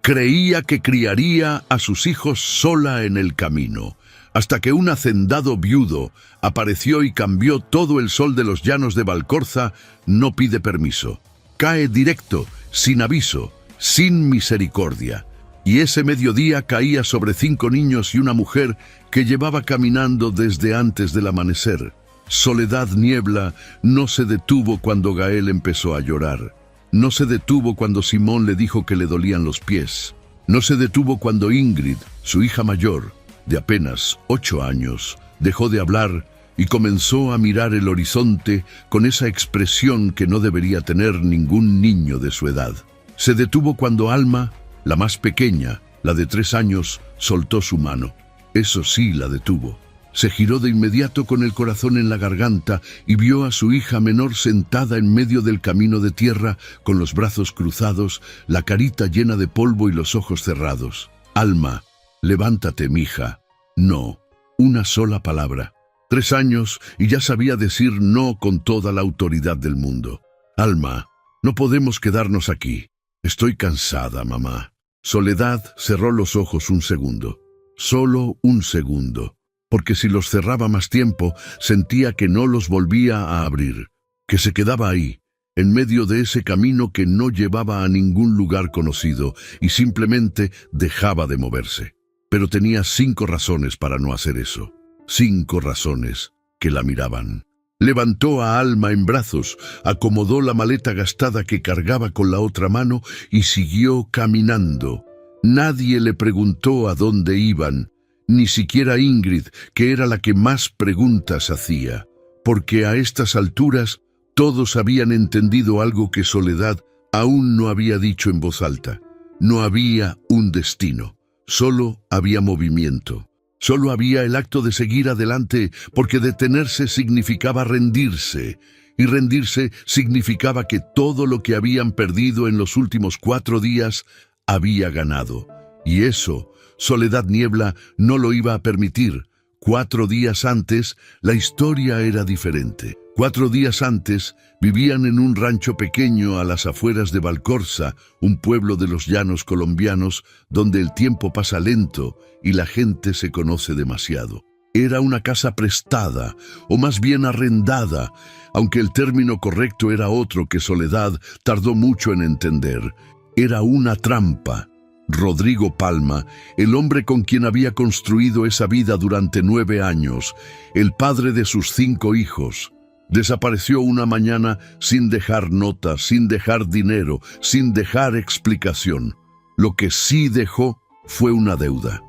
Creía que criaría a sus hijos sola en el camino, hasta que un hacendado viudo apareció y cambió todo el sol de los llanos de Valcorza. No pide permiso. Cae directo, sin aviso, sin misericordia. Y ese mediodía caía sobre 5 niños y una mujer que llevaba caminando desde antes del amanecer. Soledad Niebla no se detuvo cuando Gael empezó a llorar. No se detuvo cuando Simón le dijo que le dolían los pies. No se detuvo cuando Ingrid, su hija mayor, de apenas 8 años, dejó de hablar y comenzó a mirar el horizonte con esa expresión que no debería tener ningún niño de su edad. Se detuvo cuando Alma, la más pequeña, la de 3 años, soltó su mano. Eso sí la detuvo. Se giró de inmediato con el corazón en la garganta y vio a su hija menor sentada en medio del camino de tierra, con los brazos cruzados, la carita llena de polvo y los ojos cerrados. Alma, levántate, mija. No, una sola palabra. 3 años y ya sabía decir no con toda la autoridad del mundo. Alma, no podemos quedarnos aquí. Estoy cansada, mamá. Soledad cerró los ojos un segundo. Solo un segundo. Porque si los cerraba más tiempo, sentía que no los volvía a abrir, que se quedaba ahí, en medio de ese camino que no llevaba a ningún lugar conocido y simplemente dejaba de moverse. Pero tenía 5 razones para no hacer eso. 5 razones que la miraban. Levantó a Alma en brazos, acomodó la maleta gastada que cargaba con la otra mano y siguió caminando. Nadie le preguntó a dónde iban. Ni siquiera Ingrid, que era la que más preguntas hacía, porque a estas alturas todos habían entendido algo que Soledad aún no había dicho en voz alta. No había un destino, solo había movimiento. Solo había el acto de seguir adelante, porque detenerse significaba rendirse, y rendirse significaba que todo lo que habían perdido en los últimos 4 días había ganado. Y eso Soledad Niebla no lo iba a permitir. 4 días antes, la historia era diferente. 4 días antes, vivían en un rancho pequeño a las afueras de Valcorza, un pueblo de los llanos colombianos, donde el tiempo pasa lento y la gente se conoce demasiado. Era una casa prestada, o más bien arrendada, aunque el término correcto era otro que Soledad tardó mucho en entender. Era una trampa. Rodrigo Palma, el hombre con quien había construido esa vida durante 9 años, el padre de sus 5 hijos, desapareció una mañana sin dejar nota, sin dejar dinero, sin dejar explicación. Lo que sí dejó fue una deuda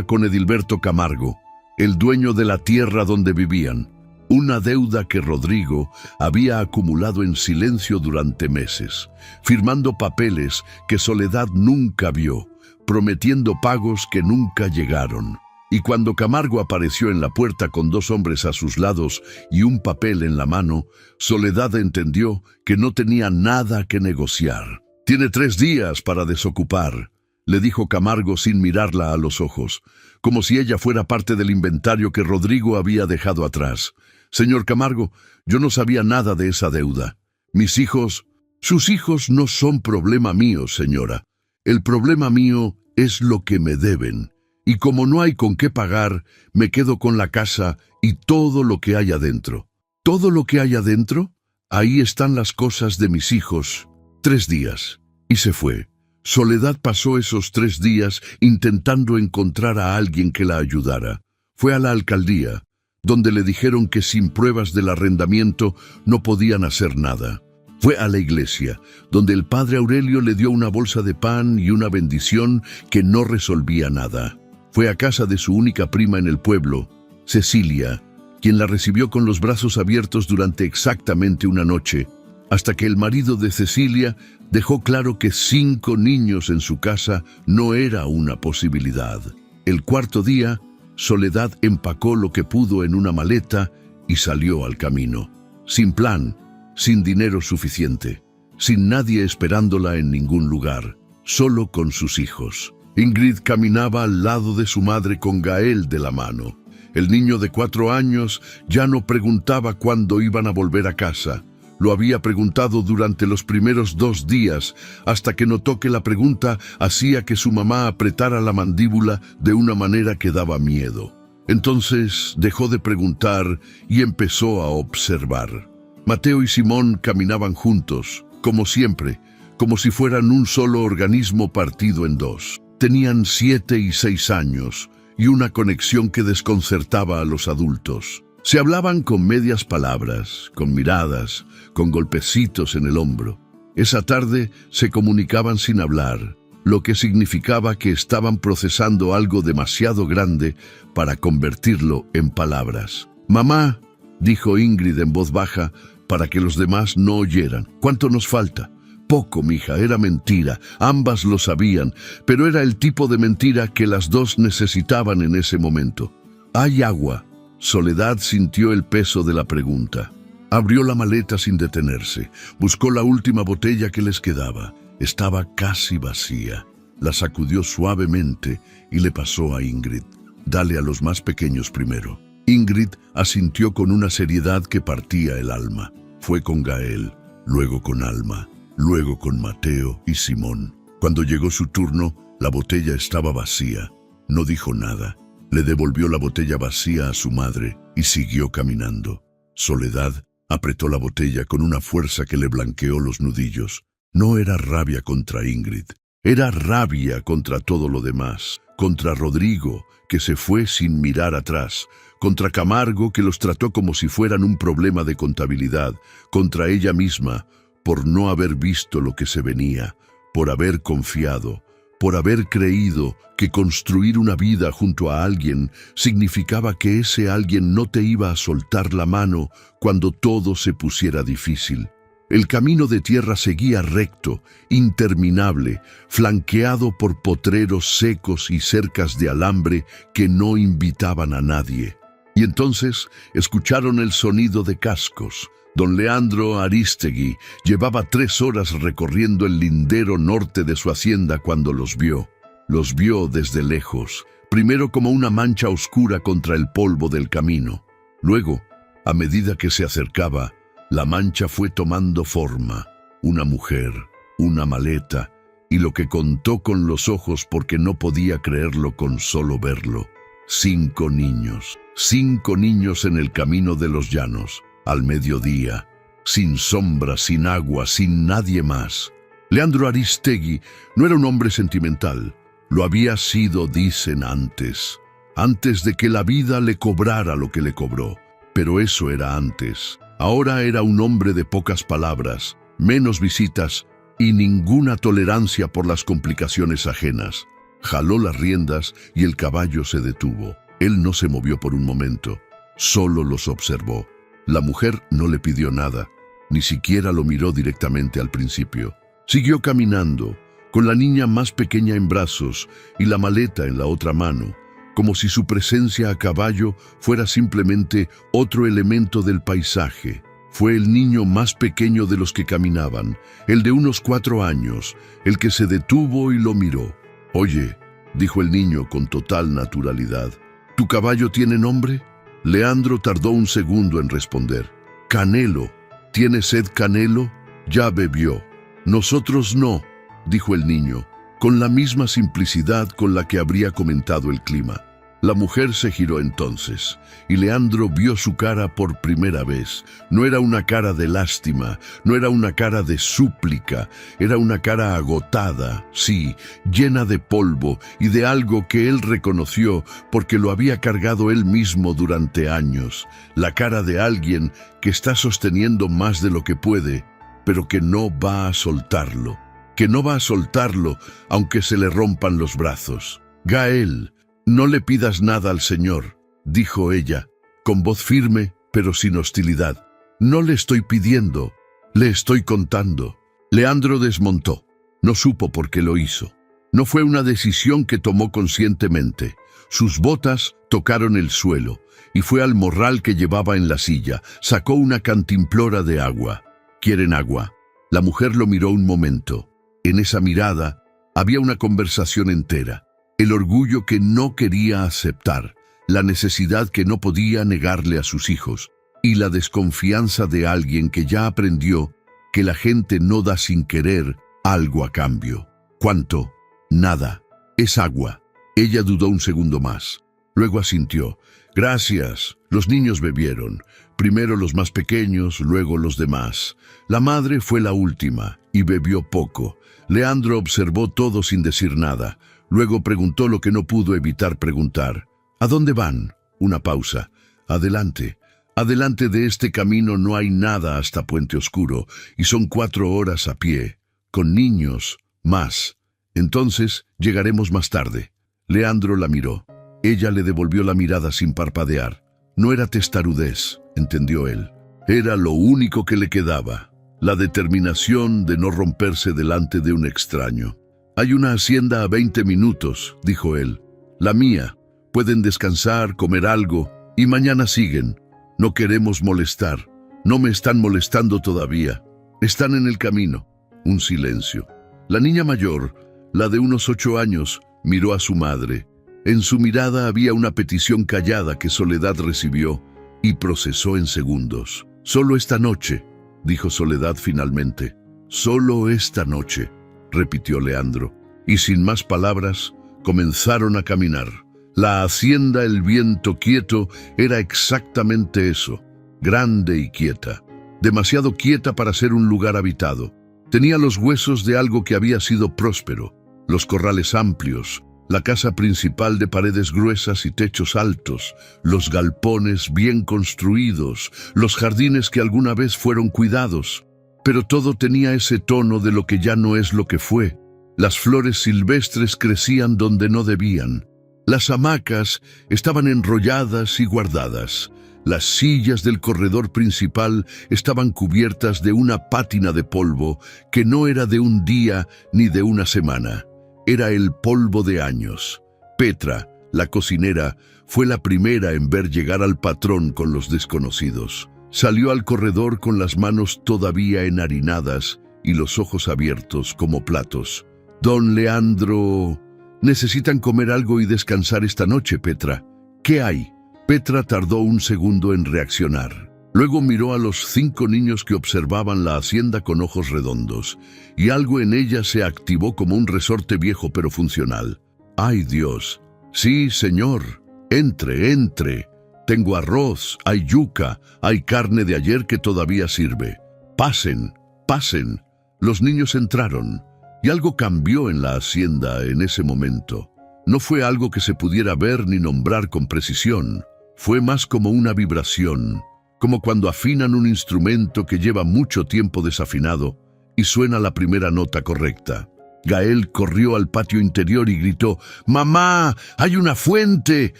con Edilberto Camargo, el dueño de la tierra donde vivían. Una deuda que Rodrigo había acumulado en silencio durante meses, firmando papeles que Soledad nunca vio, prometiendo pagos que nunca llegaron. Y cuando Camargo apareció en la puerta con 2 hombres a sus lados y un papel en la mano, Soledad entendió que no tenía nada que negociar. «Tiene 3 días para desocupar», le dijo Camargo sin mirarla a los ojos, como si ella fuera parte del inventario que Rodrigo había dejado atrás. «Señor Camargo, yo no sabía nada de esa deuda. Mis hijos...» «Sus hijos no son problema mío, señora. El problema mío es lo que me deben. Y como no hay con qué pagar, me quedo con la casa y todo lo que hay adentro». «¿Todo lo que hay adentro? Ahí están las cosas de mis hijos». 3 días. Y se fue. Soledad pasó esos 3 días intentando encontrar a alguien que la ayudara. Fue a la alcaldía, donde le dijeron que sin pruebas del arrendamiento no podían hacer nada. Fue a la iglesia, donde el padre Aurelio le dio una bolsa de pan y una bendición que no resolvía nada. Fue a casa de su única prima en el pueblo, Cecilia, quien la recibió con los brazos abiertos durante exactamente una noche, hasta que el marido de Cecilia dejó claro que 5 niños en su casa no era una posibilidad. El 4.º día, Soledad empacó lo que pudo en una maleta y salió al camino, sin plan, sin dinero suficiente, sin nadie esperándola en ningún lugar, solo con sus hijos. Ingrid caminaba al lado de su madre con Gael de la mano. El niño de 4 años ya no preguntaba cuándo iban a volver a casa. Lo había preguntado durante los primeros 2 días, hasta que notó que la pregunta hacía que su mamá apretara la mandíbula de una manera que daba miedo. Entonces dejó de preguntar y empezó a observar. Mateo y Simón caminaban juntos, como siempre, como si fueran un solo organismo partido en 2. Tenían 7 y 6 años y una conexión que desconcertaba a los adultos. Se hablaban con medias palabras, con miradas, con golpecitos en el hombro. Esa tarde se comunicaban sin hablar, lo que significaba que estaban procesando algo demasiado grande para convertirlo en palabras. «Mamá», dijo Ingrid en voz baja para que los demás no oyeran. «¿Cuánto nos falta?» «Poco, mija, era mentira. Ambas lo sabían, pero era el tipo de mentira que las dos necesitaban en ese momento». «¿Hay agua?» Soledad sintió el peso de la pregunta. Abrió la maleta sin detenerse. Buscó la última botella que les quedaba. Estaba casi vacía. La sacudió suavemente y le pasó a Ingrid. «Dale a los más pequeños primero». Ingrid asintió con una seriedad que partía el alma. Fue con Gael, luego con Alma, luego con Mateo y Simón. Cuando llegó su turno, la botella estaba vacía. No dijo nada. Le devolvió la botella vacía a su madre y siguió caminando. Soledad apretó la botella con una fuerza que le blanqueó los nudillos. No era rabia contra Ingrid, era rabia contra todo lo demás. Contra Rodrigo, que se fue sin mirar atrás. Contra Camargo, que los trató como si fueran un problema de contabilidad. Contra ella misma, por no haber visto lo que se venía, por haber confiado, por haber creído que construir una vida junto a alguien significaba que ese alguien no te iba a soltar la mano cuando todo se pusiera difícil. El camino de tierra seguía recto, interminable, flanqueado por potreros secos y cercas de alambre que no invitaban a nadie. Y entonces escucharon el sonido de cascos. Don Leandro Arístegui llevaba 3 horas recorriendo el lindero norte de su hacienda cuando los vio. Los vio desde lejos, primero como una mancha oscura contra el polvo del camino. Luego, a medida que se acercaba, la mancha fue tomando forma. Una mujer, una maleta, y lo que contó con los ojos porque no podía creerlo con solo verlo. 5 niños. 5 niños en el camino de los llanos. Al mediodía, sin sombra, sin agua, sin nadie más. Leandro Arístegui no era un hombre sentimental. Lo había sido, dicen, antes de que la vida le cobrara lo que le cobró. Pero eso era antes. Ahora era un hombre de pocas palabras, menos visitas y ninguna tolerancia por las complicaciones ajenas. Jaló las riendas y el caballo se detuvo. Él no se movió por un momento, solo los observó. La mujer no le pidió nada, ni siquiera lo miró directamente al principio. Siguió caminando, con la niña más pequeña en brazos y la maleta en la otra mano, como si su presencia a caballo fuera simplemente otro elemento del paisaje. Fue el niño más pequeño de los que caminaban, el de unos 4 años, el que se detuvo y lo miró. «Oye», dijo el niño con total naturalidad, «¿tu caballo tiene nombre?» Leandro tardó un segundo en responder. «Canelo. ¿Tiene sed Canelo? Ya bebió». «Nosotros no», dijo el niño, con la misma simplicidad con la que habría comentado el clima. La mujer se giró entonces, y Leandro vio su cara por primera vez. No era una cara de lástima, no era una cara de súplica, era una cara agotada, sí, llena de polvo y de algo que él reconoció porque lo había cargado él mismo durante años. La cara de alguien que está sosteniendo más de lo que puede, pero que no va a soltarlo. Que no va a soltarlo aunque se le rompan los brazos. «Gael, no le pidas nada al Señor», dijo ella, con voz firme pero sin hostilidad. «No le estoy pidiendo, le estoy contando». Leandro desmontó. No supo por qué lo hizo. No fue una decisión que tomó conscientemente. Sus botas tocaron el suelo y fue al morral que llevaba en la silla. Sacó una cantimplora de agua. «¿Quieren agua?» La mujer lo miró un momento. En esa mirada había una conversación entera. El orgullo que no quería aceptar, la necesidad que no podía negarle a sus hijos. y la desconfianza de alguien que ya aprendió que la gente no da sin querer algo a cambio. ¿Cuánto? Nada. Es agua. Ella dudó un segundo más. Luego asintió. Gracias. Los niños bebieron. Primero los más pequeños, luego los demás. La madre fue la última y bebió poco. Leandro observó todo sin decir nada. Luego preguntó lo que no pudo evitar preguntar. ¿A dónde van? Una pausa. Adelante. Adelante de este camino no hay nada hasta Puente Oscuro, y son 4 horas a pie. Con niños, más. Entonces, llegaremos más tarde. Leandro la miró. Ella le devolvió la mirada sin parpadear. No era testarudez, entendió él. Era lo único que le quedaba. La determinación de no romperse delante de un extraño. Hay una hacienda a 20 minutos, dijo él. La mía. Pueden descansar, comer algo, y mañana siguen. No queremos molestar. No me están molestando todavía. Están en el camino. Un silencio. La niña mayor, la de unos 8 años, miró a su madre. En su mirada había una petición callada que Soledad recibió y procesó en segundos. Solo esta noche, dijo Soledad finalmente. Solo esta noche, repitió Leandro. Y sin más palabras, comenzaron a caminar. La hacienda El Viento Quieto era exactamente eso, grande y quieta. Demasiado quieta para ser un lugar habitado. Tenía los huesos de algo que había sido próspero, los corrales amplios, la casa principal de paredes gruesas y techos altos, los galpones bien construidos, los jardines que alguna vez fueron cuidados. Pero todo tenía ese tono de lo que ya no es lo que fue. Las flores silvestres crecían donde no debían. Las hamacas estaban enrolladas y guardadas. Las sillas del corredor principal estaban cubiertas de una pátina de polvo que no era de un día ni de una semana. Era el polvo de años. Petra, la cocinera, fue la primera en ver llegar al patrón con los desconocidos. Salió al corredor con las manos todavía enharinadas y los ojos abiertos como platos. Don Leandro... Necesitan comer algo y descansar esta noche, Petra. ¿Qué hay? Petra tardó un segundo en reaccionar. Luego miró a los 5 niños que observaban la hacienda con ojos redondos, y algo en ella se activó como un resorte viejo pero funcional. ¡Ay, Dios! Sí, señor. Entre, entre. Tengo arroz, hay yuca, hay carne de ayer que todavía sirve. Pasen, pasen. Los niños entraron. Y algo cambió en la hacienda en ese momento. No fue algo que se pudiera ver ni nombrar con precisión. Fue más como una vibración, como cuando afinan un instrumento que lleva mucho tiempo desafinado y suena la primera nota correcta. Gael corrió al patio interior y gritó: «¡Mamá! ¡Hay una fuente!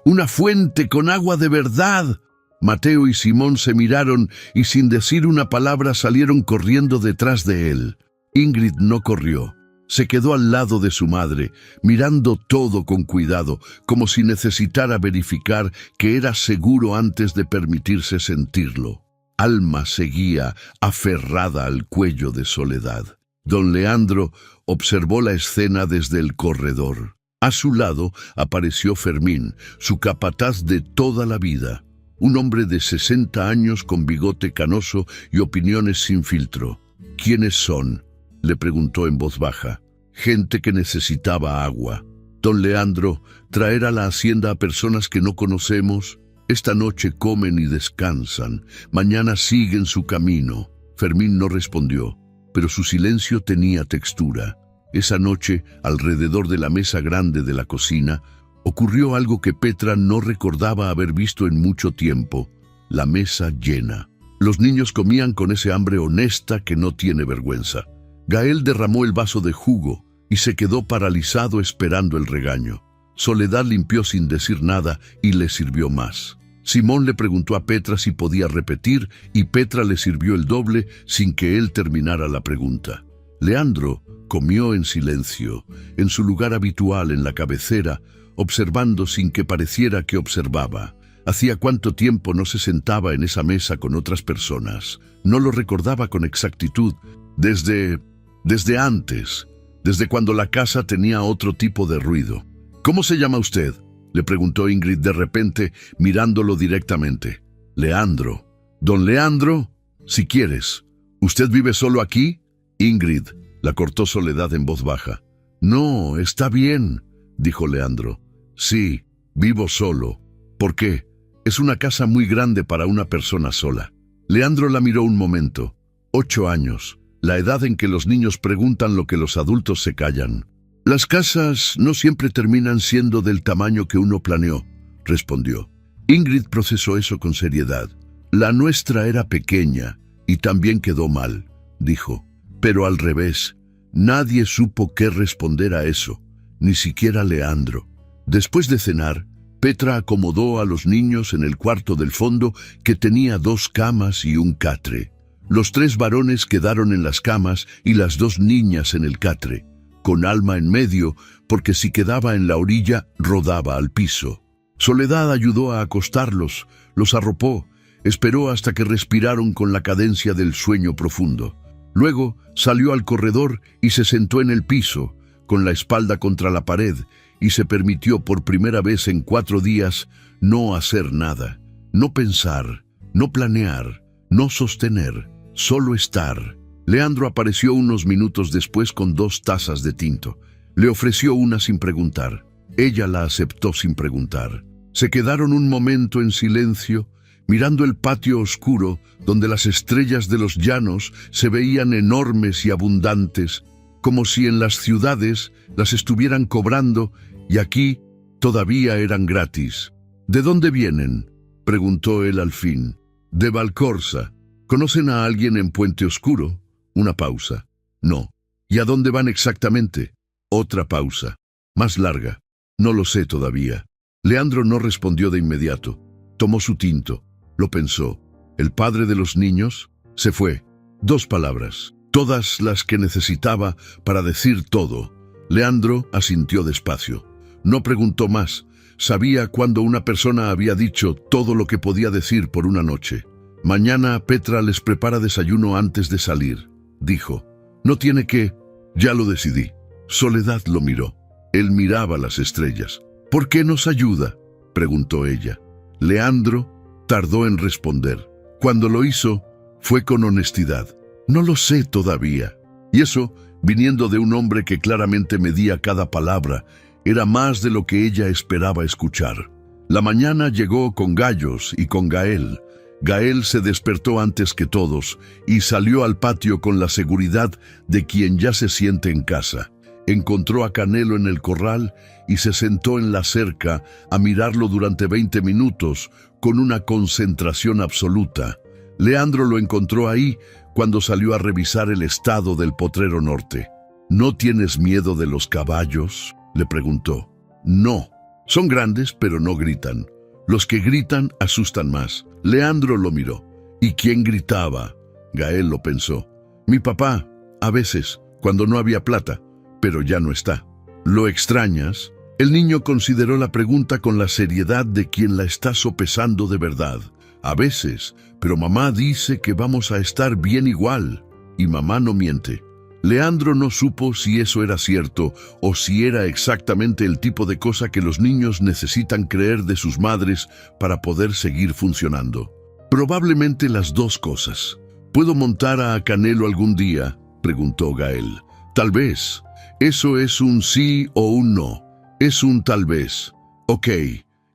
¡Una fuente con agua de verdad!». Mateo y Simón se miraron y sin decir una palabra salieron corriendo detrás de él. Ingrid no corrió. Se quedó al lado de su madre, mirando todo con cuidado, como si necesitara verificar que era seguro antes de permitirse sentirlo. Alma seguía aferrada al cuello de Soledad. Don Leandro observó la escena desde el corredor. A su lado apareció Fermín, su capataz de toda la vida. Un hombre de 60 años con bigote canoso y opiniones sin filtro. «¿Quiénes son?», le preguntó en voz baja. «Gente que necesitaba agua. Don Leandro, traer a la hacienda a personas que no conocemos. Esta noche comen y descansan. Mañana siguen su camino». Fermín no respondió, pero su silencio tenía textura. Esa noche, alrededor de la mesa grande de la cocina, ocurrió algo que Petra no recordaba haber visto en mucho tiempo: la mesa llena. Los niños comían con ese hambre honesta que no tiene vergüenza. Gael derramó el vaso de jugo y se quedó paralizado esperando el regaño. Soledad limpió sin decir nada y le sirvió más. Simón le preguntó a Petra si podía repetir y Petra le sirvió el doble sin que él terminara la pregunta. Leandro comió en silencio, en su lugar habitual en la cabecera, observando sin que pareciera que observaba. Hacía cuánto tiempo no se sentaba en esa mesa con otras personas. No lo recordaba con exactitud. Desde antes, desde cuando la casa tenía otro tipo de ruido. «¿Cómo se llama usted?», le preguntó Ingrid de repente, mirándolo directamente. «Leandro». Don Leandro, si quieres. ¿Usted vive solo aquí? Ingrid, la cortó Soledad en voz baja. No, está bien, dijo Leandro. Sí, vivo solo. ¿Por qué? Es una casa muy grande para una persona sola. Leandro la miró un momento. 8 años, la edad en que los niños preguntan lo que los adultos se callan. Las casas no siempre terminan siendo del tamaño que uno planeó, respondió. Ingrid procesó eso con seriedad. La nuestra era pequeña y también quedó mal, dijo. Pero al revés, nadie supo qué responder a eso, ni siquiera Leandro. Después de cenar, Petra acomodó a los niños en el cuarto del fondo que tenía 2 camas y un catre. Los 3 varones quedaron en las camas y las 2 niñas en el catre, con Alma en medio, porque si quedaba en la orilla, rodaba al piso. Soledad ayudó a acostarlos, los arropó, esperó hasta que respiraron con la cadencia del sueño profundo. Luego salió al corredor y se sentó en el piso, con la espalda contra la pared, y se permitió por primera vez en 4 días no hacer nada, no pensar, no planear, no sostener, solo estar. Leandro apareció unos minutos después con 2 tazas de tinto. Le ofreció una sin preguntar. Ella la aceptó sin preguntar. Se quedaron un momento en silencio, mirando el patio oscuro donde las estrellas de los llanos se veían enormes y abundantes, como si en las ciudades las estuvieran cobrando y aquí todavía eran gratis. ¿De dónde vienen?, preguntó él al fin. De Valcorsa. ¿Conocen a alguien en Puente Oscuro? Una pausa. No. ¿Y a dónde van exactamente? Otra pausa. Más larga. No lo sé todavía. Leandro no respondió de inmediato. Tomó su tinto. Lo pensó. ¿El padre de los niños? Se fue. 2 palabras. Todas las que necesitaba para decir todo. Leandro asintió despacio. No preguntó más. Sabía cuando una persona había dicho todo lo que podía decir por una noche. Mañana Petra les prepara desayuno antes de salir, dijo. No tiene que... Ya lo decidí. Soledad lo miró. Él miraba las estrellas. ¿Por qué nos ayuda?, preguntó ella. Leandro tardó en responder. Cuando lo hizo, fue con honestidad. No lo sé todavía. Y eso, viniendo de un hombre que claramente medía cada palabra, era más de lo que ella esperaba escuchar. La mañana llegó con gallos y con Gael. Gael se despertó antes que todos y salió al patio con la seguridad de quien ya se siente en casa. Encontró a Canelo en el corral y se sentó en la cerca a mirarlo durante 20 minutos con una concentración absoluta. Leandro lo encontró ahí cuando salió a revisar el estado del potrero norte. ¿No tienes miedo de los caballos?, le preguntó. No. Son grandes, pero no gritan. Los que gritan asustan más. Leandro lo miró. ¿Y quién gritaba? Gael lo pensó. Mi papá, a veces, cuando no había plata, pero ya no está. ¿Lo extrañas? El niño consideró la pregunta con la seriedad de quien la está sopesando de verdad. A veces, pero mamá dice que vamos a estar bien igual, y mamá no miente. Leandro no supo si eso era cierto o si era exactamente el tipo de cosa que los niños necesitan creer de sus madres para poder seguir funcionando. Probablemente las 2 cosas. ¿Puedo montar a Canelo algún día?, preguntó Gael. Tal vez. Eso es un sí o un no. Es un tal vez. Ok.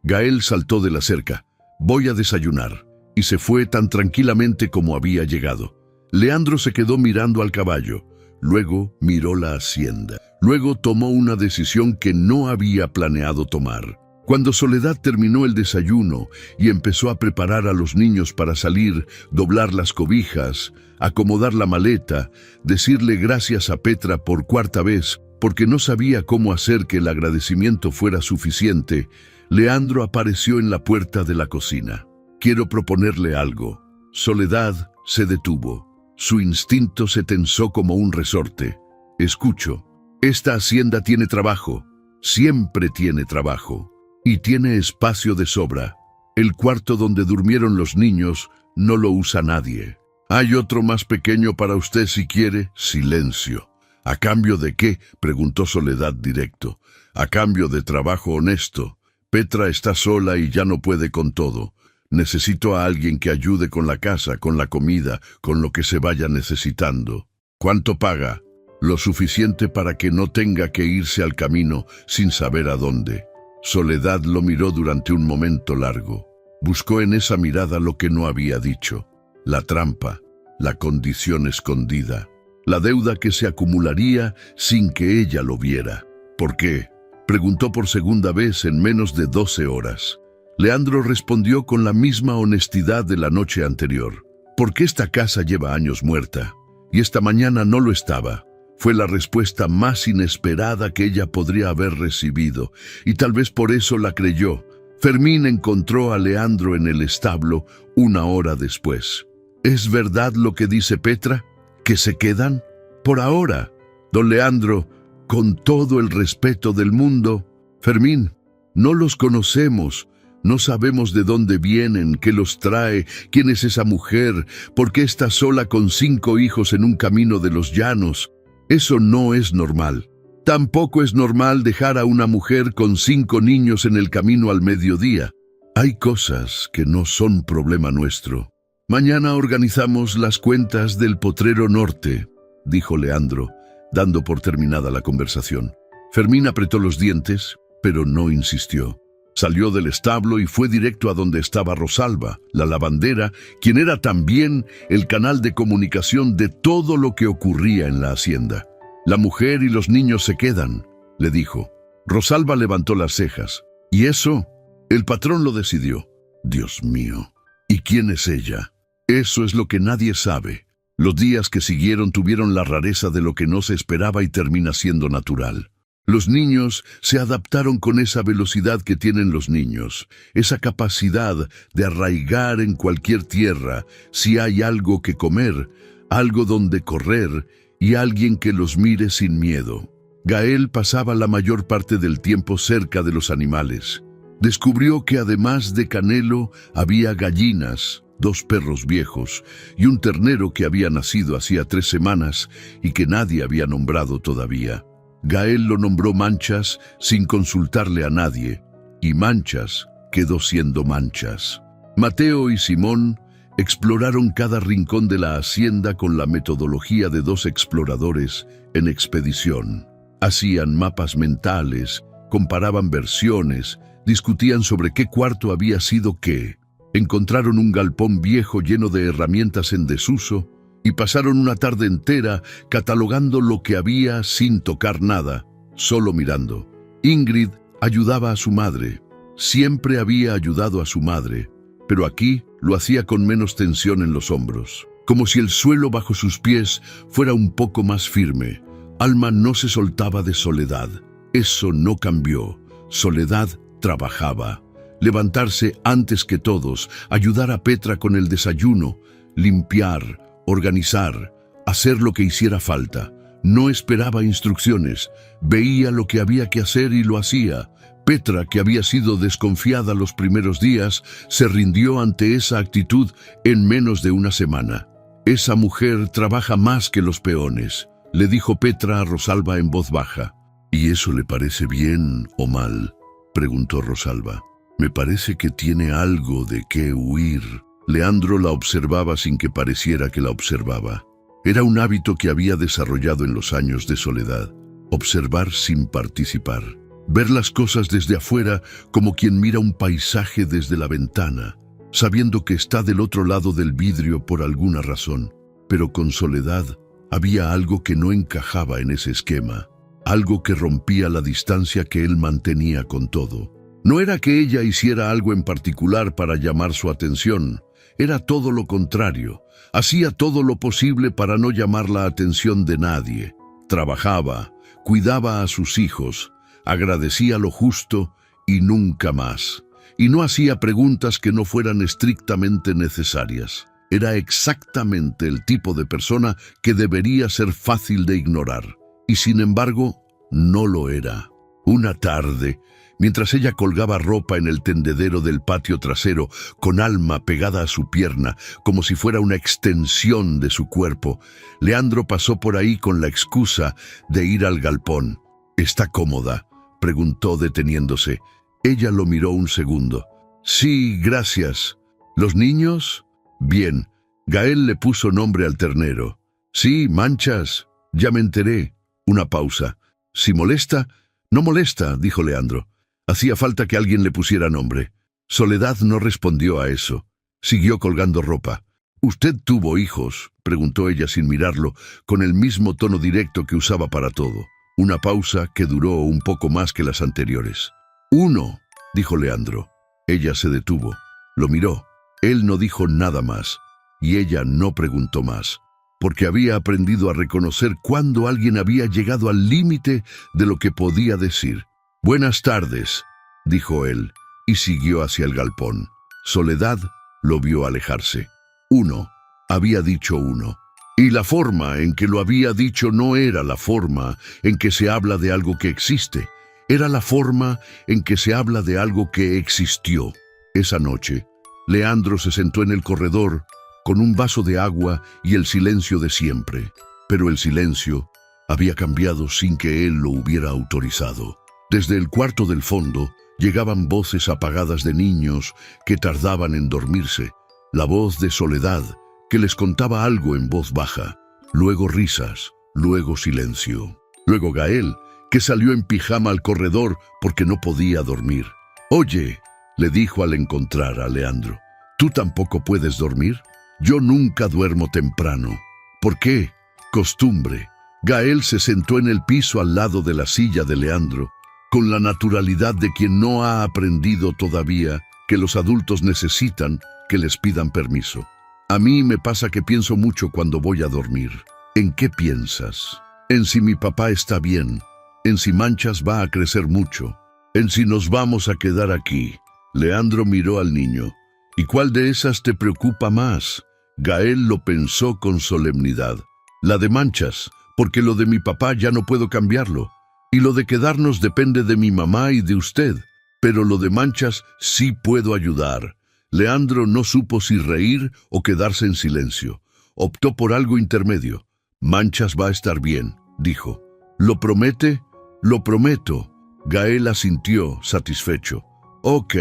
Gael saltó de la cerca. Voy a desayunar. Y se fue tan tranquilamente como había llegado. Leandro se quedó mirando al caballo. Luego miró la hacienda. Luego tomó una decisión que no había planeado tomar. Cuando Soledad terminó el desayuno y empezó a preparar a los niños para salir, doblar las cobijas, acomodar la maleta, decirle gracias a Petra por 4ª vez, porque no sabía cómo hacer que el agradecimiento fuera suficiente, Leandro apareció en la puerta de la cocina. Quiero proponerle algo. Soledad se detuvo. Su instinto se tensó como un resorte. Escucho. Esta hacienda tiene trabajo. Siempre tiene trabajo. Y tiene espacio de sobra. El cuarto donde durmieron los niños no lo usa nadie. Hay otro más pequeño para usted si quiere. Silencio. ¿A cambio de qué?, preguntó Soledad directo. A cambio de trabajo honesto. Petra está sola y ya no puede con todo. Necesito a alguien que ayude con la casa, con la comida, con lo que se vaya necesitando. ¿Cuánto paga? Lo suficiente para que no tenga que irse al camino sin saber a dónde. Soledad lo miró durante un momento largo. Buscó en esa mirada lo que no había dicho. La trampa, la condición escondida, la deuda que se acumularía sin que ella lo viera. ¿Por qué? Preguntó por segunda vez en menos de 12 horas. Leandro respondió con la misma honestidad de la noche anterior. Porque esta casa lleva años muerta, y esta mañana no lo estaba. Fue la respuesta más inesperada que ella podría haber recibido, y tal vez por eso la creyó. Fermín encontró a Leandro en el establo 1 hora después. ¿Es verdad lo que dice Petra? ¿Que se quedan? Por ahora. Don Leandro, con todo el respeto del mundo. Fermín, no los conocemos. No sabemos de dónde vienen, qué los trae, quién es esa mujer, por qué está sola con 5 hijos en un camino de los llanos. Eso no es normal. Tampoco es normal dejar a una mujer con 5 niños en el camino al mediodía. Hay cosas que no son problema nuestro. Mañana organizamos las cuentas del Potrero Norte, dijo Leandro, dando por terminada la conversación. Fermín apretó los dientes, pero no insistió. Salió del establo y fue directo a donde estaba Rosalba, la lavandera, quien era también el canal de comunicación de todo lo que ocurría en la hacienda. «La mujer y los niños se quedan», le dijo. Rosalba levantó las cejas. «¿Y eso?» El patrón lo decidió. «Dios mío, ¿y quién es ella?» Eso es lo que nadie sabe. Los días que siguieron tuvieron la rareza de lo que no se esperaba y termina siendo natural. Los niños se adaptaron con esa velocidad que tienen los niños, esa capacidad de arraigar en cualquier tierra si hay algo que comer, algo donde correr y alguien que los mire sin miedo. Gael pasaba la mayor parte del tiempo cerca de los animales. Descubrió que además de Canelo había gallinas, 2 perros viejos y un ternero que había nacido hacía 3 semanas y que nadie había nombrado todavía. Gael lo nombró Manchas sin consultarle a nadie, y Manchas quedó siendo Manchas. Mateo y Simón exploraron cada rincón de la hacienda con la metodología de 2 exploradores en expedición. Hacían mapas mentales, comparaban versiones, discutían sobre qué cuarto había sido qué. Encontraron un galpón viejo lleno de herramientas en desuso, y pasaron una tarde entera catalogando lo que había sin tocar nada, solo mirando. Ingrid ayudaba a su madre. Siempre había ayudado a su madre, pero aquí lo hacía con menos tensión en los hombros, como si el suelo bajo sus pies fuera un poco más firme. Alma no se soltaba de Soledad. Eso no cambió. Soledad trabajaba. Levantarse antes que todos, ayudar a Petra con el desayuno, limpiar, organizar, hacer lo que hiciera falta. No esperaba instrucciones, veía lo que había que hacer y lo hacía. Petra, que había sido desconfiada los primeros días, se rindió ante esa actitud en menos de una semana. «Esa mujer trabaja más que los peones», le dijo Petra a Rosalba en voz baja. «¿Y eso le parece bien o mal?», preguntó Rosalba. «Me parece que tiene algo de qué huir». Leandro la observaba sin que pareciera que la observaba. Era un hábito que había desarrollado en los años de soledad. Observar sin participar. Ver las cosas desde afuera como quien mira un paisaje desde la ventana, sabiendo que está del otro lado del vidrio por alguna razón. Pero con Soledad había algo que no encajaba en ese esquema. Algo que rompía la distancia que él mantenía con todo. No era que ella hiciera algo en particular para llamar su atención. Era todo lo contrario. Hacía todo lo posible para no llamar la atención de nadie. Trabajaba, cuidaba a sus hijos, agradecía lo justo y nunca más. Y no hacía preguntas que no fueran estrictamente necesarias. Era exactamente el tipo de persona que debería ser fácil de ignorar. Y sin embargo, no lo era. Una tarde, mientras ella colgaba ropa en el tendedero del patio trasero, con Alma pegada a su pierna, como si fuera una extensión de su cuerpo, Leandro pasó por ahí con la excusa de ir al galpón. «¿Está cómoda?», preguntó deteniéndose. Ella lo miró un segundo. «Sí, gracias». ¿Los niños? Bien. Gael le puso nombre al ternero. Sí, Manchas. Ya me enteré. Una pausa. Si molesta, no molesta, dijo Leandro. Hacía falta que alguien le pusiera nombre. Soledad no respondió a eso. Siguió colgando ropa. ¿Usted tuvo hijos?, preguntó ella sin mirarlo, con el mismo tono directo que usaba para todo. Una pausa que duró un poco más que las anteriores. «Uno», dijo Leandro. Ella se detuvo. Lo miró. Él no dijo nada más. Y ella no preguntó más, porque había aprendido a reconocer cuándo alguien había llegado al límite de lo que podía decir. «Buenas tardes», dijo él, y siguió hacia el galpón. Soledad lo vio alejarse. Uno, había dicho uno. Y la forma en que lo había dicho no era la forma en que se habla de algo que existe. Era la forma en que se habla de algo que existió. Esa noche, Leandro se sentó en el corredor con un vaso de agua y el silencio de siempre. Pero el silencio había cambiado sin que él lo hubiera autorizado. Desde el cuarto del fondo llegaban voces apagadas de niños que tardaban en dormirse. La voz de Soledad, que les contaba algo en voz baja. Luego risas, luego silencio. Luego Gael, que salió en pijama al corredor porque no podía dormir. «Oye», le dijo al encontrar a Leandro, «¿tú tampoco puedes dormir? Yo nunca duermo temprano». «¿Por qué?» «Costumbre». Gael se sentó en el piso al lado de la silla de Leandro, con la naturalidad de quien no ha aprendido todavía que los adultos necesitan que les pidan permiso. «A mí me pasa que pienso mucho cuando voy a dormir». «¿En qué piensas?» «En si mi papá está bien, en si Manchas va a crecer mucho, en si nos vamos a quedar aquí». Leandro miró al niño. «¿Y cuál de esas te preocupa más?» Gael lo pensó con solemnidad. «La de Manchas, porque lo de mi papá ya no puedo cambiarlo. Y lo de quedarnos depende de mi mamá y de usted. Pero lo de Manchas sí puedo ayudar». Leandro no supo si reír o quedarse en silencio. Optó por algo intermedio. «Manchas va a estar bien», dijo. «¿Lo promete?» «Lo prometo». Gael asintió, satisfecho. «Ok,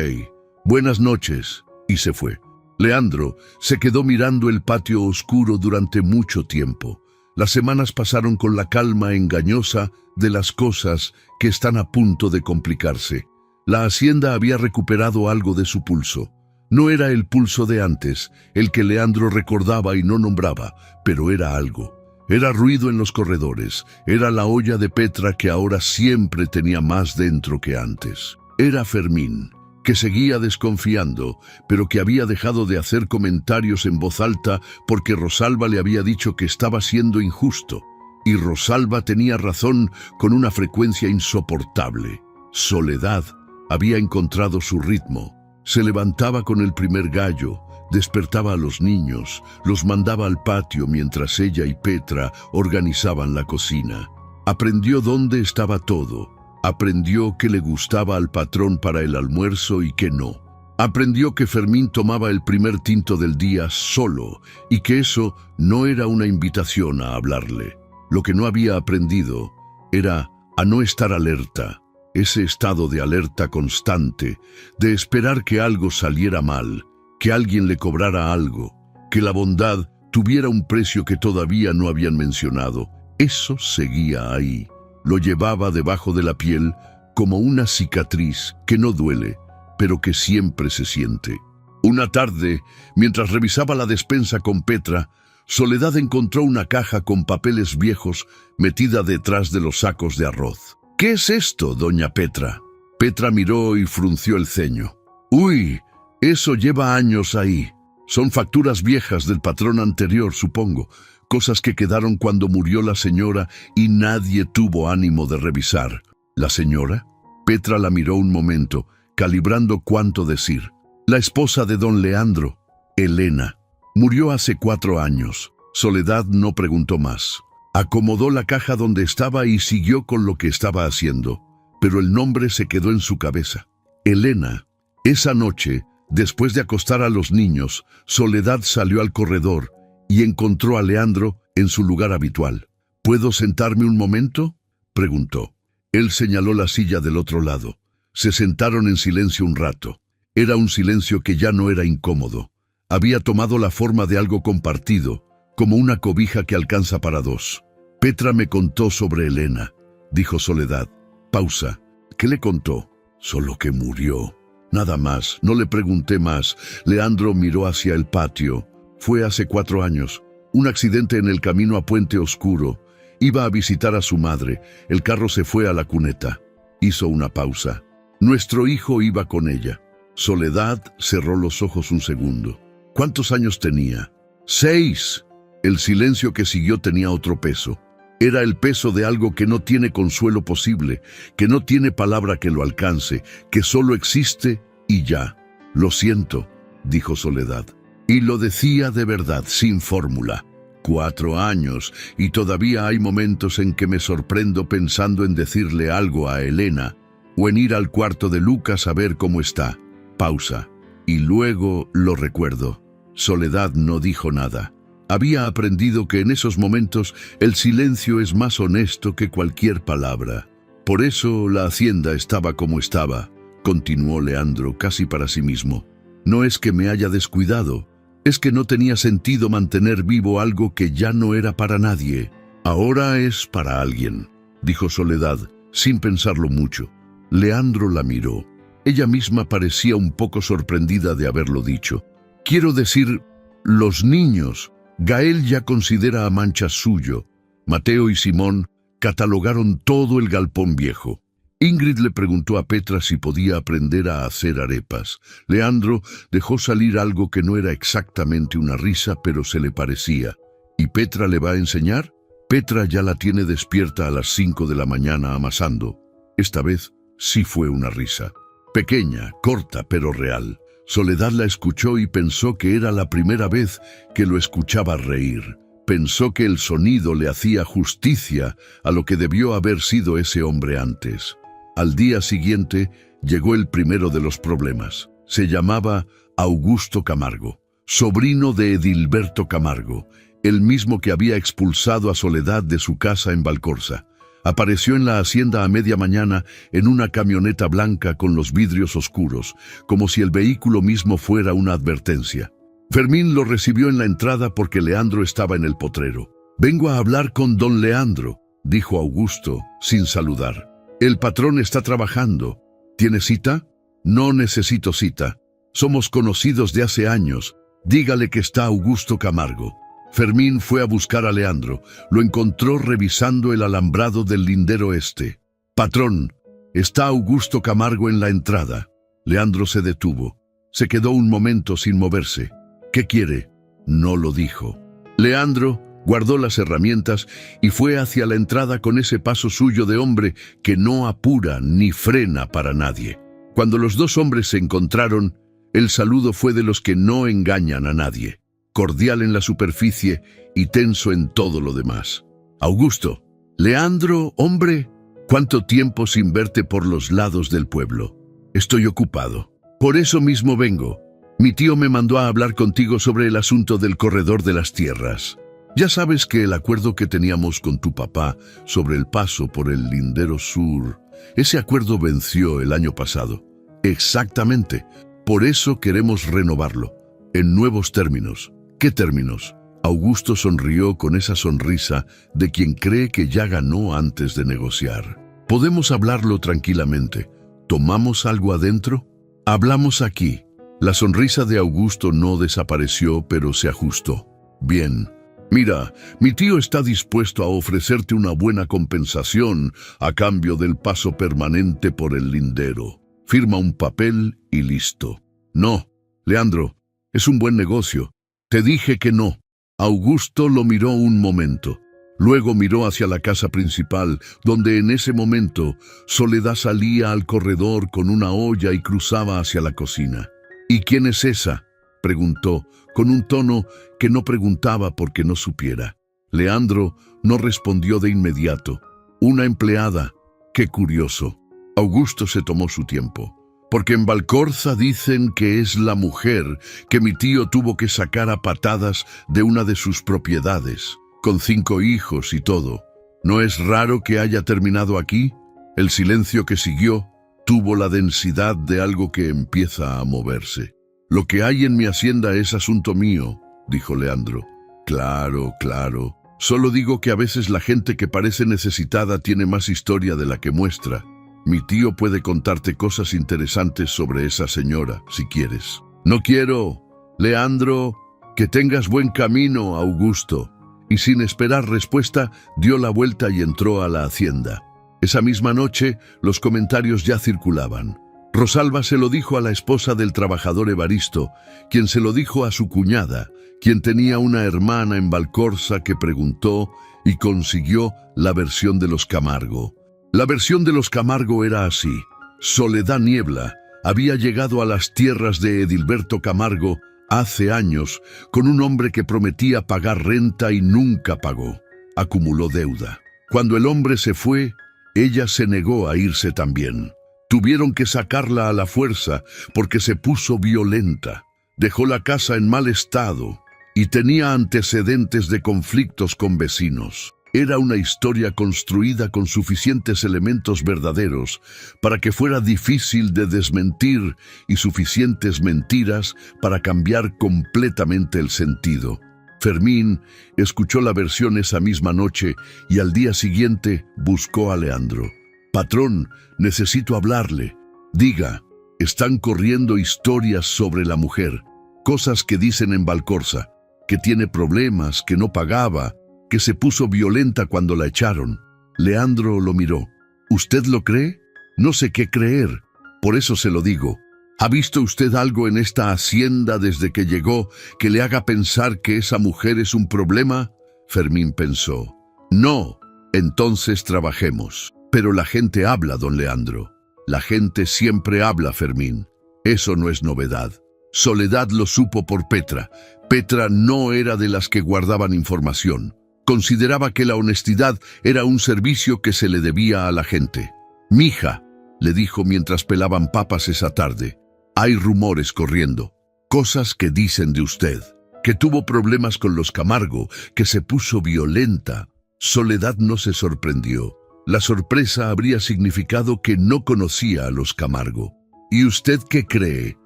buenas noches», y se fue. Leandro se quedó mirando el patio oscuro durante mucho tiempo. Las semanas pasaron con la calma engañosa de las cosas que están a punto de complicarse. La hacienda había recuperado algo de su pulso. No era el pulso de antes, el que Leandro recordaba y no nombraba, pero era algo. Era ruido en los corredores, era la olla de Petra que ahora siempre tenía más dentro que antes. Era Fermín, que seguía desconfiando, pero que había dejado de hacer comentarios en voz alta porque Rosalba le había dicho que estaba siendo injusto. Y Rosalba tenía razón con una frecuencia insoportable. Soledad había encontrado su ritmo. Se levantaba con el primer gallo, despertaba a los niños, los mandaba al patio mientras ella y Petra organizaban la cocina. Aprendió dónde estaba todo. Aprendió qué le gustaba al patrón para el almuerzo y qué no. Aprendió que Fermín tomaba el primer tinto del día solo y que eso no era una invitación a hablarle. Lo que no había aprendido era a no estar alerta. Ese estado de alerta constante, de esperar que algo saliera mal, que alguien le cobrara algo, que la bondad tuviera un precio que todavía no habían mencionado, eso seguía ahí. Lo llevaba debajo de la piel como una cicatriz que no duele, pero que siempre se siente. Una tarde, mientras revisaba la despensa con Petra, Soledad encontró una caja con papeles viejos metida detrás de los sacos de arroz. «¿Qué es esto, doña Petra?» Petra miró y frunció el ceño. «Uy, eso lleva años ahí. Son facturas viejas del patrón anterior, supongo. Cosas que quedaron cuando murió la señora y nadie tuvo ánimo de revisar». «¿La señora?» Petra la miró un momento, calibrando cuánto decir. «La esposa de don Leandro, Elena. Murió hace 4 años». Soledad no preguntó más. Acomodó la caja donde estaba y siguió con lo que estaba haciendo, pero el nombre se quedó en su cabeza. Elena. Esa noche, después de acostar a los niños, Soledad salió al corredor y encontró a Leandro en su lugar habitual. «¿Puedo sentarme un momento?», preguntó. Él señaló la silla del otro lado. Se sentaron en silencio un rato. Era un silencio que ya no era incómodo. Había tomado la forma de algo compartido, como una cobija que alcanza para dos. Petra me contó sobre Elena, dijo Soledad. Pausa. ¿Qué le contó? Solo que murió. Nada más. No le pregunté más. Leandro miró hacia el patio. Fue hace 4 años. Un accidente en el camino a Puente Oscuro. Iba a visitar a su madre. El carro se fue a la cuneta. Hizo una pausa. Nuestro hijo iba con ella. Soledad cerró los ojos un segundo. ¿Cuántos años tenía? 6. El silencio que siguió tenía otro peso. Era el peso de algo que no tiene consuelo posible, que no tiene palabra que lo alcance, que solo existe y ya. Lo siento, dijo Soledad. Y lo decía de verdad, sin fórmula. 4 años, y todavía hay momentos en que me sorprendo pensando en decirle algo a Elena, o en ir al cuarto de Lucas a ver cómo está. Pausa. Y luego lo recuerdo. Soledad no dijo nada. Había aprendido que en esos momentos el silencio es más honesto que cualquier palabra. Por eso la hacienda estaba como estaba, continuó Leandro casi para sí mismo. No es que me haya descuidado, es que no tenía sentido mantener vivo algo que ya no era para nadie. Ahora es para alguien, dijo Soledad, sin pensarlo mucho. Leandro la miró. Ella misma parecía un poco sorprendida de haberlo dicho. Quiero decir, los niños. Gael ya considera a Mancha suyo. Mateo y Simón catalogaron todo el galpón viejo. Ingrid le preguntó a Petra si podía aprender a hacer arepas. Leandro dejó salir algo que no era exactamente una risa, pero se le parecía. ¿Y Petra le va a enseñar? Petra ya la tiene despierta a las 5 de la mañana amasando. Esta vez sí fue una risa. Pequeña, corta, pero real. Soledad la escuchó y pensó que era la primera vez que lo escuchaba reír. Pensó que el sonido le hacía justicia a lo que debió haber sido ese hombre antes. Al día siguiente llegó el primero de los problemas. Se llamaba Augusto Camargo, sobrino de Edilberto Camargo, el mismo que había expulsado a Soledad de su casa en Valcorza. Apareció en la hacienda a media mañana en una camioneta blanca con los vidrios oscuros, como si el vehículo mismo fuera una advertencia. Fermín lo recibió en la entrada porque Leandro estaba en el potrero. «Vengo a hablar con don Leandro», dijo Augusto, sin saludar. «El patrón está trabajando. ¿Tiene cita?» «No necesito cita. Somos conocidos de hace años. Dígale que está Augusto Camargo». Fermín fue a buscar a Leandro. Lo encontró revisando el alambrado del lindero este. «Patrón, está Augusto Camargo en la entrada». Leandro se detuvo. Se quedó un momento sin moverse. «¿Qué quiere?» No lo dijo. Leandro guardó las herramientas y fue hacia la entrada con ese paso suyo de hombre que no apura ni frena para nadie. Cuando los dos hombres se encontraron, el saludo fue de los que no engañan a nadie. Cordial en la superficie y tenso en todo lo demás. «Augusto, Leandro, hombre, ¿cuánto tiempo sin verte por los lados del pueblo?» «Estoy ocupado. Por eso mismo vengo. Mi tío me mandó a hablar contigo sobre el asunto del corredor de las tierras. Ya sabes que el acuerdo que teníamos con tu papá sobre el paso por el lindero sur, ese acuerdo venció el año pasado». «Exactamente. Por eso queremos renovarlo, en nuevos términos». «¿Qué términos?» Augusto sonrió con esa sonrisa de quien cree que ya ganó antes de negociar. «Podemos hablarlo tranquilamente. ¿Tomamos algo adentro?» «Hablamos aquí». La sonrisa de Augusto no desapareció, pero se ajustó. «Bien. Mira, mi tío está dispuesto a ofrecerte una buena compensación a cambio del paso permanente por el lindero. Firma un papel y listo». «No, Leandro, es un buen negocio. Te dije que no». Augusto lo miró un momento. Luego miró hacia la casa principal, donde en ese momento Soledad salía al corredor con una olla y cruzaba hacia la cocina. «¿Y quién es esa?», preguntó, con un tono que no preguntaba porque no supiera. Leandro no respondió de inmediato. «Una empleada. Qué curioso». Augusto se tomó su tiempo. «Porque en Valcorza dicen que es la mujer que mi tío tuvo que sacar a patadas de una de sus propiedades, con 5 hijos y todo. ¿No es raro que haya terminado aquí?» El silencio que siguió tuvo la densidad de algo que empieza a moverse. Lo que hay en mi hacienda es asunto mío, dijo Leandro. Claro, claro. Solo digo que a veces la gente que parece necesitada tiene más historia de la que muestra. Mi tío puede contarte cosas interesantes sobre esa señora, si quieres. No quiero. Leandro, que tengas buen camino, Augusto. Y sin esperar respuesta, dio la vuelta y entró a la hacienda. Esa misma noche, los comentarios ya circulaban. Rosalba se lo dijo a la esposa del trabajador Evaristo, quien se lo dijo a su cuñada, quien tenía una hermana en Valcorsa que preguntó y consiguió la versión de los Camargo. La versión de los Camargo era así. Soledad Niebla había llegado a las tierras de Edilberto Camargo hace años con un hombre que prometía pagar renta y nunca pagó. Acumuló deuda. Cuando el hombre se fue, ella se negó a irse también. Tuvieron que sacarla a la fuerza porque se puso violenta. Dejó la casa en mal estado y tenía antecedentes de conflictos con vecinos. Era una historia construida con suficientes elementos verdaderos para que fuera difícil de desmentir y suficientes mentiras para cambiar completamente el sentido. Fermín escuchó la versión esa misma noche y al día siguiente buscó a Leandro. «Patrón, necesito hablarle. Diga, están corriendo historias sobre la mujer, cosas que dicen en Valcorsa, que tiene problemas, que no pagaba, que se puso violenta cuando la echaron». Leandro lo miró. «¿Usted lo cree? No sé qué creer. Por eso se lo digo. ¿Ha visto usted algo en esta hacienda desde que llegó que le haga pensar que esa mujer es un problema?» Fermín pensó. «No, entonces trabajemos». «Pero la gente habla, don Leandro. La gente siempre habla, Fermín. Eso no es novedad. Soledad lo supo por Petra. Petra no era de las que guardaban información. Consideraba que la honestidad era un servicio que se le debía a la gente. «Mija», le dijo mientras pelaban papas esa tarde, «hay rumores corriendo, cosas que dicen de usted, que tuvo problemas con los Camargo, que se puso violenta». Soledad no se sorprendió. La sorpresa habría significado que no conocía a los Camargo. «¿Y usted qué cree?»,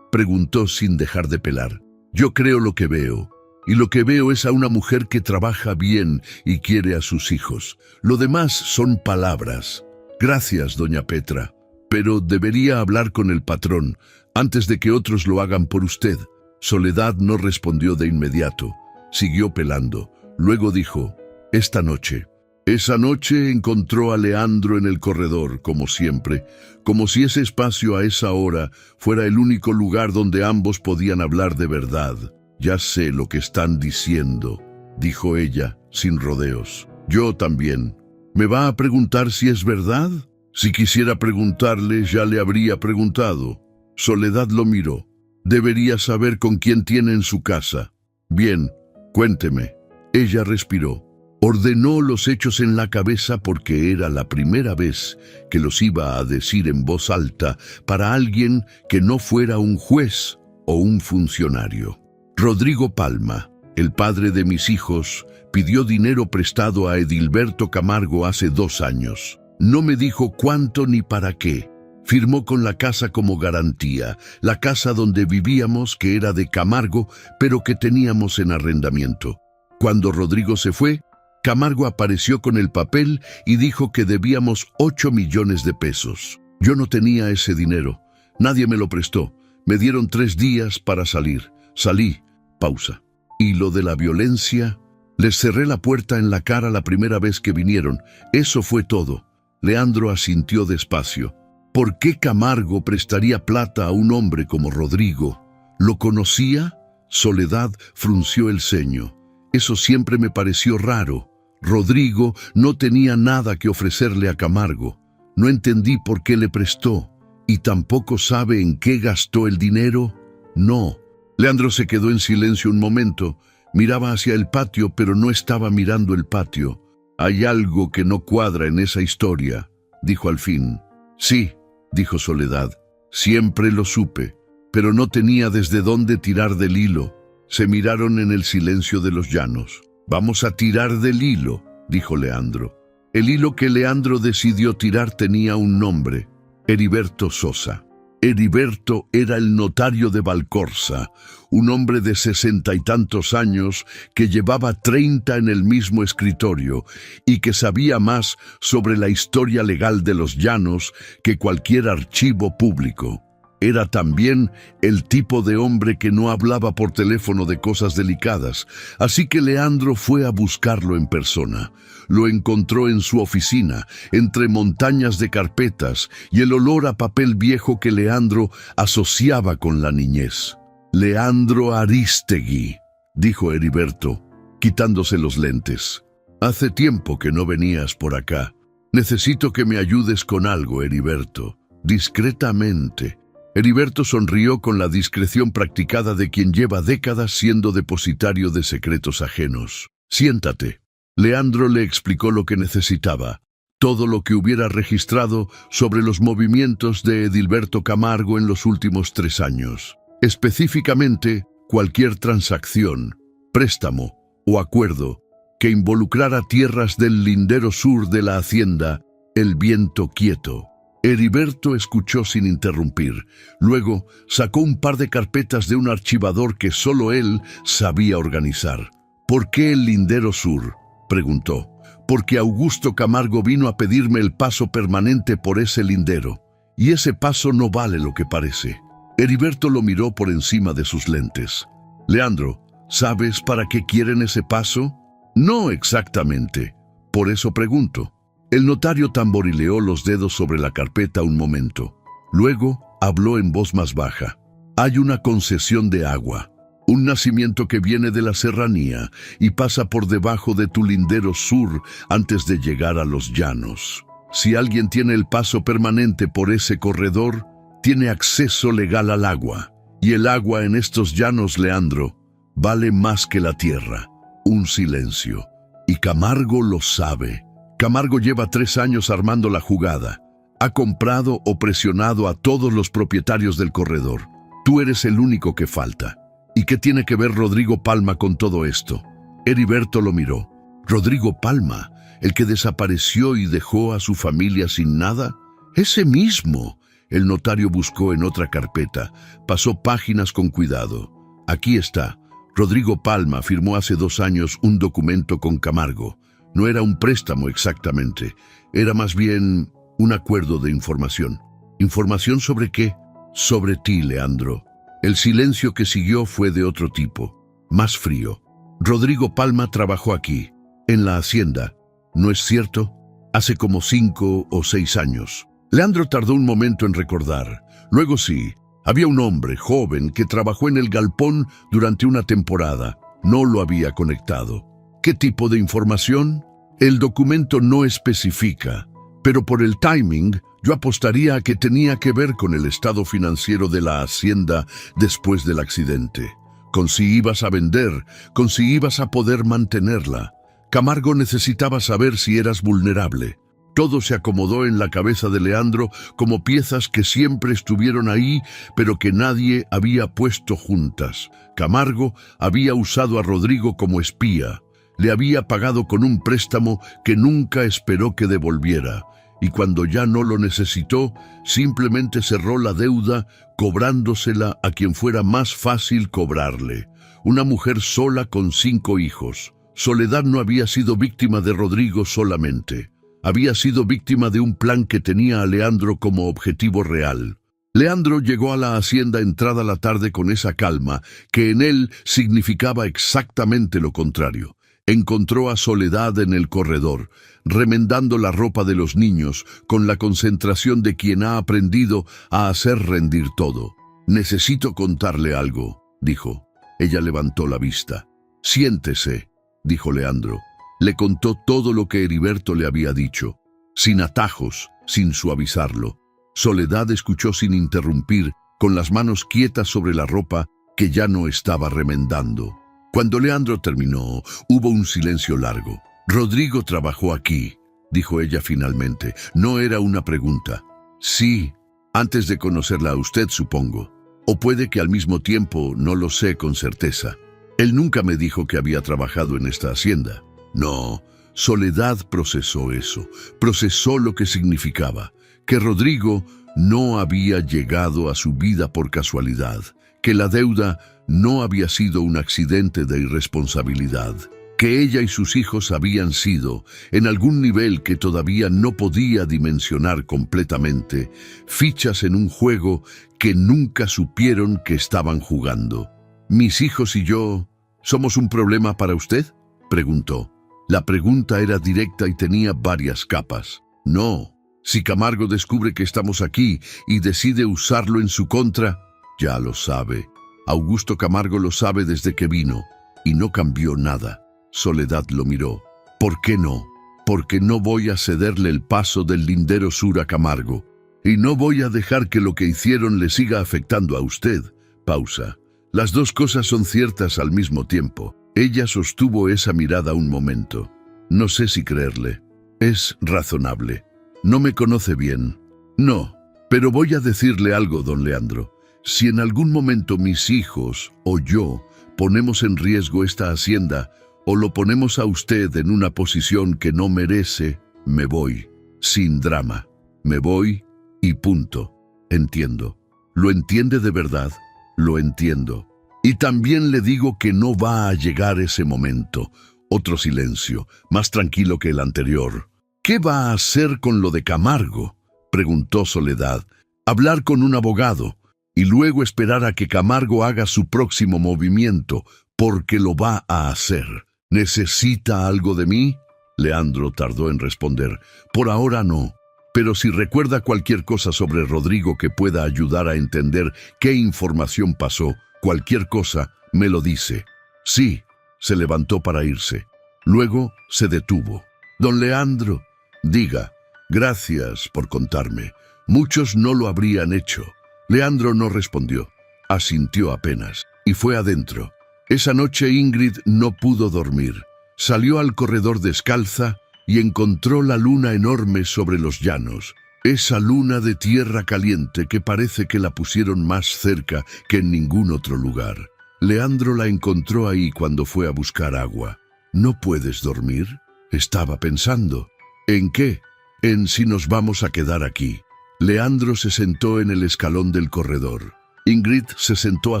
preguntó sin dejar de pelar. «Yo creo lo que veo. Y lo que veo es a una mujer que trabaja bien y quiere a sus hijos. Lo demás son palabras». «Gracias, doña Petra. Pero debería hablar con el patrón antes de que otros lo hagan por usted». Soledad no respondió de inmediato. Siguió pelando. Luego dijo, «Esta noche». Esa noche encontró a Leandro en el corredor, como siempre, como si ese espacio a esa hora fuera el único lugar donde ambos podían hablar de verdad. «Ya sé lo que están diciendo», dijo ella, sin rodeos. «Yo también. ¿Me va a preguntar si es verdad? Si quisiera preguntarle, ya le habría preguntado». Soledad lo miró. «Debería saber con quién tiene en su casa». «Bien, cuénteme». Ella respiró. Ordenó los hechos en la cabeza porque era la primera vez que los iba a decir en voz alta para alguien que no fuera un juez o un funcionario. «Rodrigo Palma, el padre de mis hijos, pidió dinero prestado a Edilberto Camargo hace 2 años. No me dijo cuánto ni para qué. Firmó con la casa como garantía, la casa donde vivíamos, que era de Camargo, pero que teníamos en arrendamiento. Cuando Rodrigo se fue, Camargo apareció con el papel y dijo que debíamos 8 millones de pesos. Yo no tenía ese dinero. Nadie me lo prestó. Me dieron 3 días para salir. Salí. Pausa. ¿Y lo de la violencia? Les cerré la puerta en la cara la primera vez que vinieron. Eso fue todo». Leandro asintió despacio. «¿Por qué Camargo prestaría plata a un hombre como Rodrigo? ¿Lo conocía?» Soledad frunció el ceño. «Eso siempre me pareció raro. Rodrigo no tenía nada que ofrecerle a Camargo. No entendí por qué le prestó. ¿Y tampoco sabe en qué gastó el dinero?» «No». Leandro se quedó en silencio un momento. Miraba hacia el patio, pero no estaba mirando el patio. «Hay algo que no cuadra en esa historia», dijo al fin. «Sí», dijo Soledad. «Siempre lo supe, pero no tenía desde dónde tirar del hilo». Se miraron en el silencio de los llanos. «Vamos a tirar del hilo», dijo Leandro. El hilo que Leandro decidió tirar tenía un nombre: Heriberto Sosa. Heriberto era el notario de Valcorza, un hombre de 60 y tantos años que llevaba 30 en el mismo escritorio y que sabía más sobre la historia legal de los llanos que cualquier archivo público. Era también el tipo de hombre que no hablaba por teléfono de cosas delicadas, así que Leandro fue a buscarlo en persona. Lo encontró en su oficina, entre montañas de carpetas y el olor a papel viejo que Leandro asociaba con la niñez. «Leandro Arístegui», dijo Heriberto, quitándose los lentes. «Hace tiempo que no venías por acá. Necesito que me ayudes con algo, Heriberto, discretamente». Heriberto sonrió con la discreción practicada de quien lleva décadas siendo depositario de secretos ajenos. «Siéntate». Leandro le explicó lo que necesitaba, todo lo que hubiera registrado sobre los movimientos de Edilberto Camargo en los últimos 3 años. Específicamente, cualquier transacción, préstamo o acuerdo que involucrara tierras del lindero sur de la hacienda El Viento Quieto. Heriberto escuchó sin interrumpir. Luego sacó un par de carpetas de un archivador que solo él sabía organizar. «¿Por qué el lindero sur?», preguntó. «Porque Augusto Camargo vino a pedirme el paso permanente por ese lindero. Y ese paso no vale lo que parece». Heriberto lo miró por encima de sus lentes. «Leandro, ¿sabes para qué quieren ese paso?». «No exactamente. Por eso pregunto». El notario tamborileó los dedos sobre la carpeta un momento. Luego habló en voz más baja. «Hay una concesión de agua, un nacimiento que viene de la serranía y pasa por debajo de tu lindero sur antes de llegar a los llanos. Si alguien tiene el paso permanente por ese corredor, tiene acceso legal al agua. Y el agua en estos llanos, Leandro, vale más que la tierra». Un silencio. «Y Camargo lo sabe». Camargo lleva 3 años armando la jugada. Ha comprado o presionado a todos los propietarios del corredor. Tú eres el único que falta. ¿Y qué tiene que ver Rodrigo Palma con todo esto?». Heriberto lo miró. «¿Rodrigo Palma, el que desapareció y dejó a su familia sin nada?». «Ese mismo». El notario buscó en otra carpeta. Pasó páginas con cuidado. «Aquí está. Rodrigo Palma firmó hace 2 años un documento con Camargo. No era un préstamo exactamente, era más bien un acuerdo de información». «¿Información sobre qué?». «Sobre ti, Leandro». El silencio que siguió fue de otro tipo, más frío. «Rodrigo Palma trabajó aquí, en la hacienda, ¿no es cierto?». «Hace como 5 o 6 años». Leandro tardó un momento en recordar. Luego sí, había un hombre joven que trabajó en el galpón durante una temporada. No lo había conectado. ¿Qué tipo de información? El documento no especifica, pero por el timing, yo apostaría a que tenía que ver con el estado financiero de la hacienda después del accidente. Con si ibas a vender, con si ibas a poder mantenerla. Camargo necesitaba saber si eras vulnerable. Todo se acomodó en la cabeza de Leandro como piezas que siempre estuvieron ahí, pero que nadie había puesto juntas. Camargo había usado a Rodrigo como espía. Le había pagado con un préstamo que nunca esperó que devolviera, y cuando ya no lo necesitó, simplemente cerró la deuda, cobrándosela a quien fuera más fácil cobrarle. Una mujer sola con 5 hijos. Soledad no había sido víctima de Rodrigo solamente. Había sido víctima de un plan que tenía a Leandro como objetivo real. Leandro llegó a la hacienda entrada la tarde con esa calma que en él significaba exactamente lo contrario. Encontró a Soledad en el corredor, remendando la ropa de los niños, con la concentración de quien ha aprendido a hacer rendir todo. «Necesito contarle algo», dijo. Ella levantó la vista. «Siéntese», dijo Leandro. Le contó todo lo que Heriberto le había dicho, sin atajos, sin suavizarlo. Soledad escuchó sin interrumpir, con las manos quietas sobre la ropa que ya no estaba remendando. Cuando Leandro terminó, hubo un silencio largo. «Rodrigo trabajó aquí», dijo ella finalmente. No era una pregunta. «Sí, antes de conocerla a usted, supongo. O puede que al mismo tiempo no lo sé con certeza. Él nunca me dijo que había trabajado en esta hacienda». No, Soledad procesó eso, procesó lo que significaba, que Rodrigo no había llegado a su vida por casualidad, que la deuda no había sido un accidente de irresponsabilidad, que ella y sus hijos habían sido, en algún nivel que todavía no podía dimensionar completamente, fichas en un juego que nunca supieron que estaban jugando. ¿Mis hijos y yo somos un problema para usted?, preguntó. La pregunta era directa y tenía varias capas. No. Si Camargo descubre que estamos aquí y decide usarlo en su contra, ya lo sabe. Augusto Camargo lo sabe desde que vino y no cambió nada. Soledad lo miró. ¿Por qué no? Porque no voy a cederle el paso del lindero sur a Camargo. Y no voy a dejar que lo que hicieron le siga afectando a usted. Pausa. Las dos cosas son ciertas al mismo tiempo. Ella sostuvo esa mirada un momento. No sé si creerle. Es razonable. No me conoce bien. No, pero voy a decirle algo, don Leandro. Si en algún momento mis hijos o yo ponemos en riesgo esta hacienda o lo ponemos a usted en una posición que no merece, me voy. Sin drama. Me voy y punto. Entiendo. ¿Lo entiende de verdad? Lo entiendo. Y también le digo que no va a llegar ese momento. Otro silencio, más tranquilo que el anterior. ¿Qué va a hacer con lo de Camargo?, preguntó Soledad. Hablar con un abogado y luego esperar a que Camargo haga su próximo movimiento, porque lo va a hacer. ¿Necesita algo de mí? Leandro tardó en responder. Por ahora no, pero si recuerda cualquier cosa sobre Rodrigo que pueda ayudar a entender qué información pasó, cualquier cosa, me lo dice. Sí, se levantó para irse. Luego se detuvo. Don Leandro, diga, gracias por contarme. Muchos no lo habrían hecho. Leandro no respondió. Asintió apenas. Y fue adentro. Esa noche Ingrid no pudo dormir. Salió al corredor descalza y encontró la luna enorme sobre los llanos. Esa luna de tierra caliente que parece que la pusieron más cerca que en ningún otro lugar. Leandro la encontró ahí cuando fue a buscar agua. ¿No puedes dormir?, estaba pensando. ¿En qué? En si nos vamos a quedar aquí. Leandro se sentó en el escalón del corredor. Ingrid se sentó a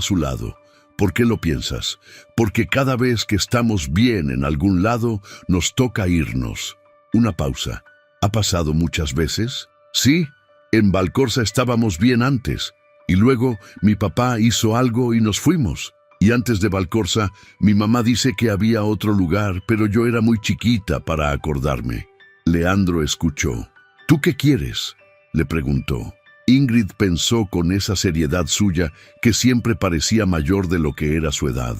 su lado. ¿Por qué lo piensas? Porque cada vez que estamos bien en algún lado, nos toca irnos. Una pausa. ¿Ha pasado muchas veces? Sí, en Valcorza estábamos bien antes. Y luego mi papá hizo algo y nos fuimos. Y antes de Valcorza, mi mamá dice que había otro lugar, pero yo era muy chiquita para acordarme. Leandro escuchó. ¿Tú qué quieres?, le preguntó. Ingrid pensó con esa seriedad suya que siempre parecía mayor de lo que era su edad.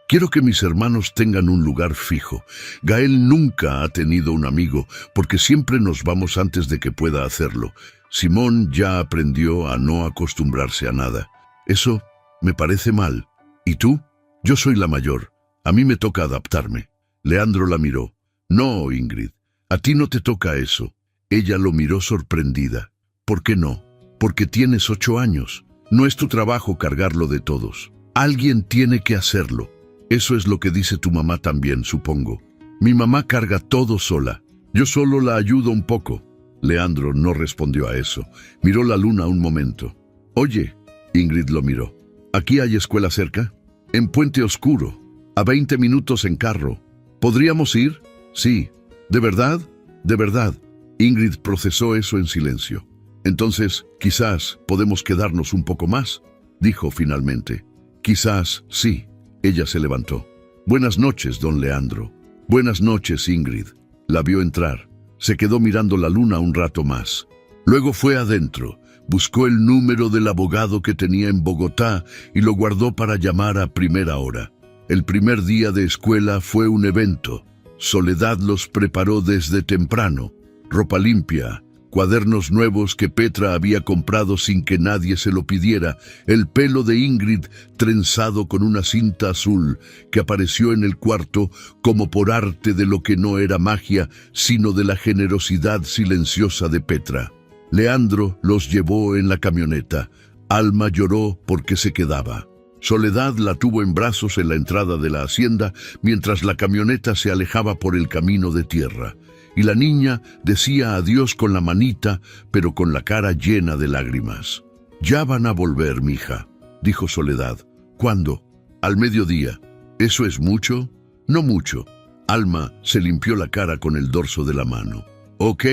Quiero que mis hermanos tengan un lugar fijo. Gael nunca ha tenido un amigo, porque siempre nos vamos antes de que pueda hacerlo. Simón ya aprendió a no acostumbrarse a nada. Eso me parece mal. ¿Y tú? Yo soy la mayor. A mí me toca adaptarme. Leandro la miró. No, Ingrid, a ti no te toca eso. Ella lo miró sorprendida. ¿Por qué no? Porque tienes 8 años. No es tu trabajo cargarlo de todos. Alguien tiene que hacerlo. Eso es lo que dice tu mamá también, supongo. Mi mamá carga todo sola. Yo solo la ayudo un poco. Leandro no respondió a eso. Miró la luna un momento. Oye, Ingrid lo miró. ¿Aquí hay escuela cerca? En Puente Oscuro, a 20 minutos en carro. ¿Podríamos ir? Sí. ¿De verdad? De verdad. Ingrid procesó eso en silencio. Entonces, quizás podemos quedarnos un poco más, dijo finalmente. Quizás sí. Ella se levantó. Buenas noches, don Leandro. Buenas noches, Ingrid. La vio entrar. Se quedó mirando la luna un rato más. Luego fue adentro. Buscó el número del abogado que tenía en Bogotá y lo guardó para llamar a primera hora. El primer día de escuela fue un evento. Soledad los preparó desde temprano. Ropa limpia, cuadernos nuevos que Petra había comprado sin que nadie se lo pidiera, el pelo de Ingrid trenzado con una cinta azul que apareció en el cuarto como por arte de lo que no era magia, sino de la generosidad silenciosa de Petra. Leandro los llevó en la camioneta. Alma lloró porque se quedaba. Soledad la tuvo en brazos en la entrada de la hacienda mientras la camioneta se alejaba por el camino de tierra. y la niña decía adiós con la manita, pero con la cara llena de lágrimas. «Ya van a volver, mija», dijo Soledad. «¿Cuándo?» «Al mediodía». «¿Eso es mucho?» «No mucho». Alma se limpió la cara con el dorso de la mano. «Ok,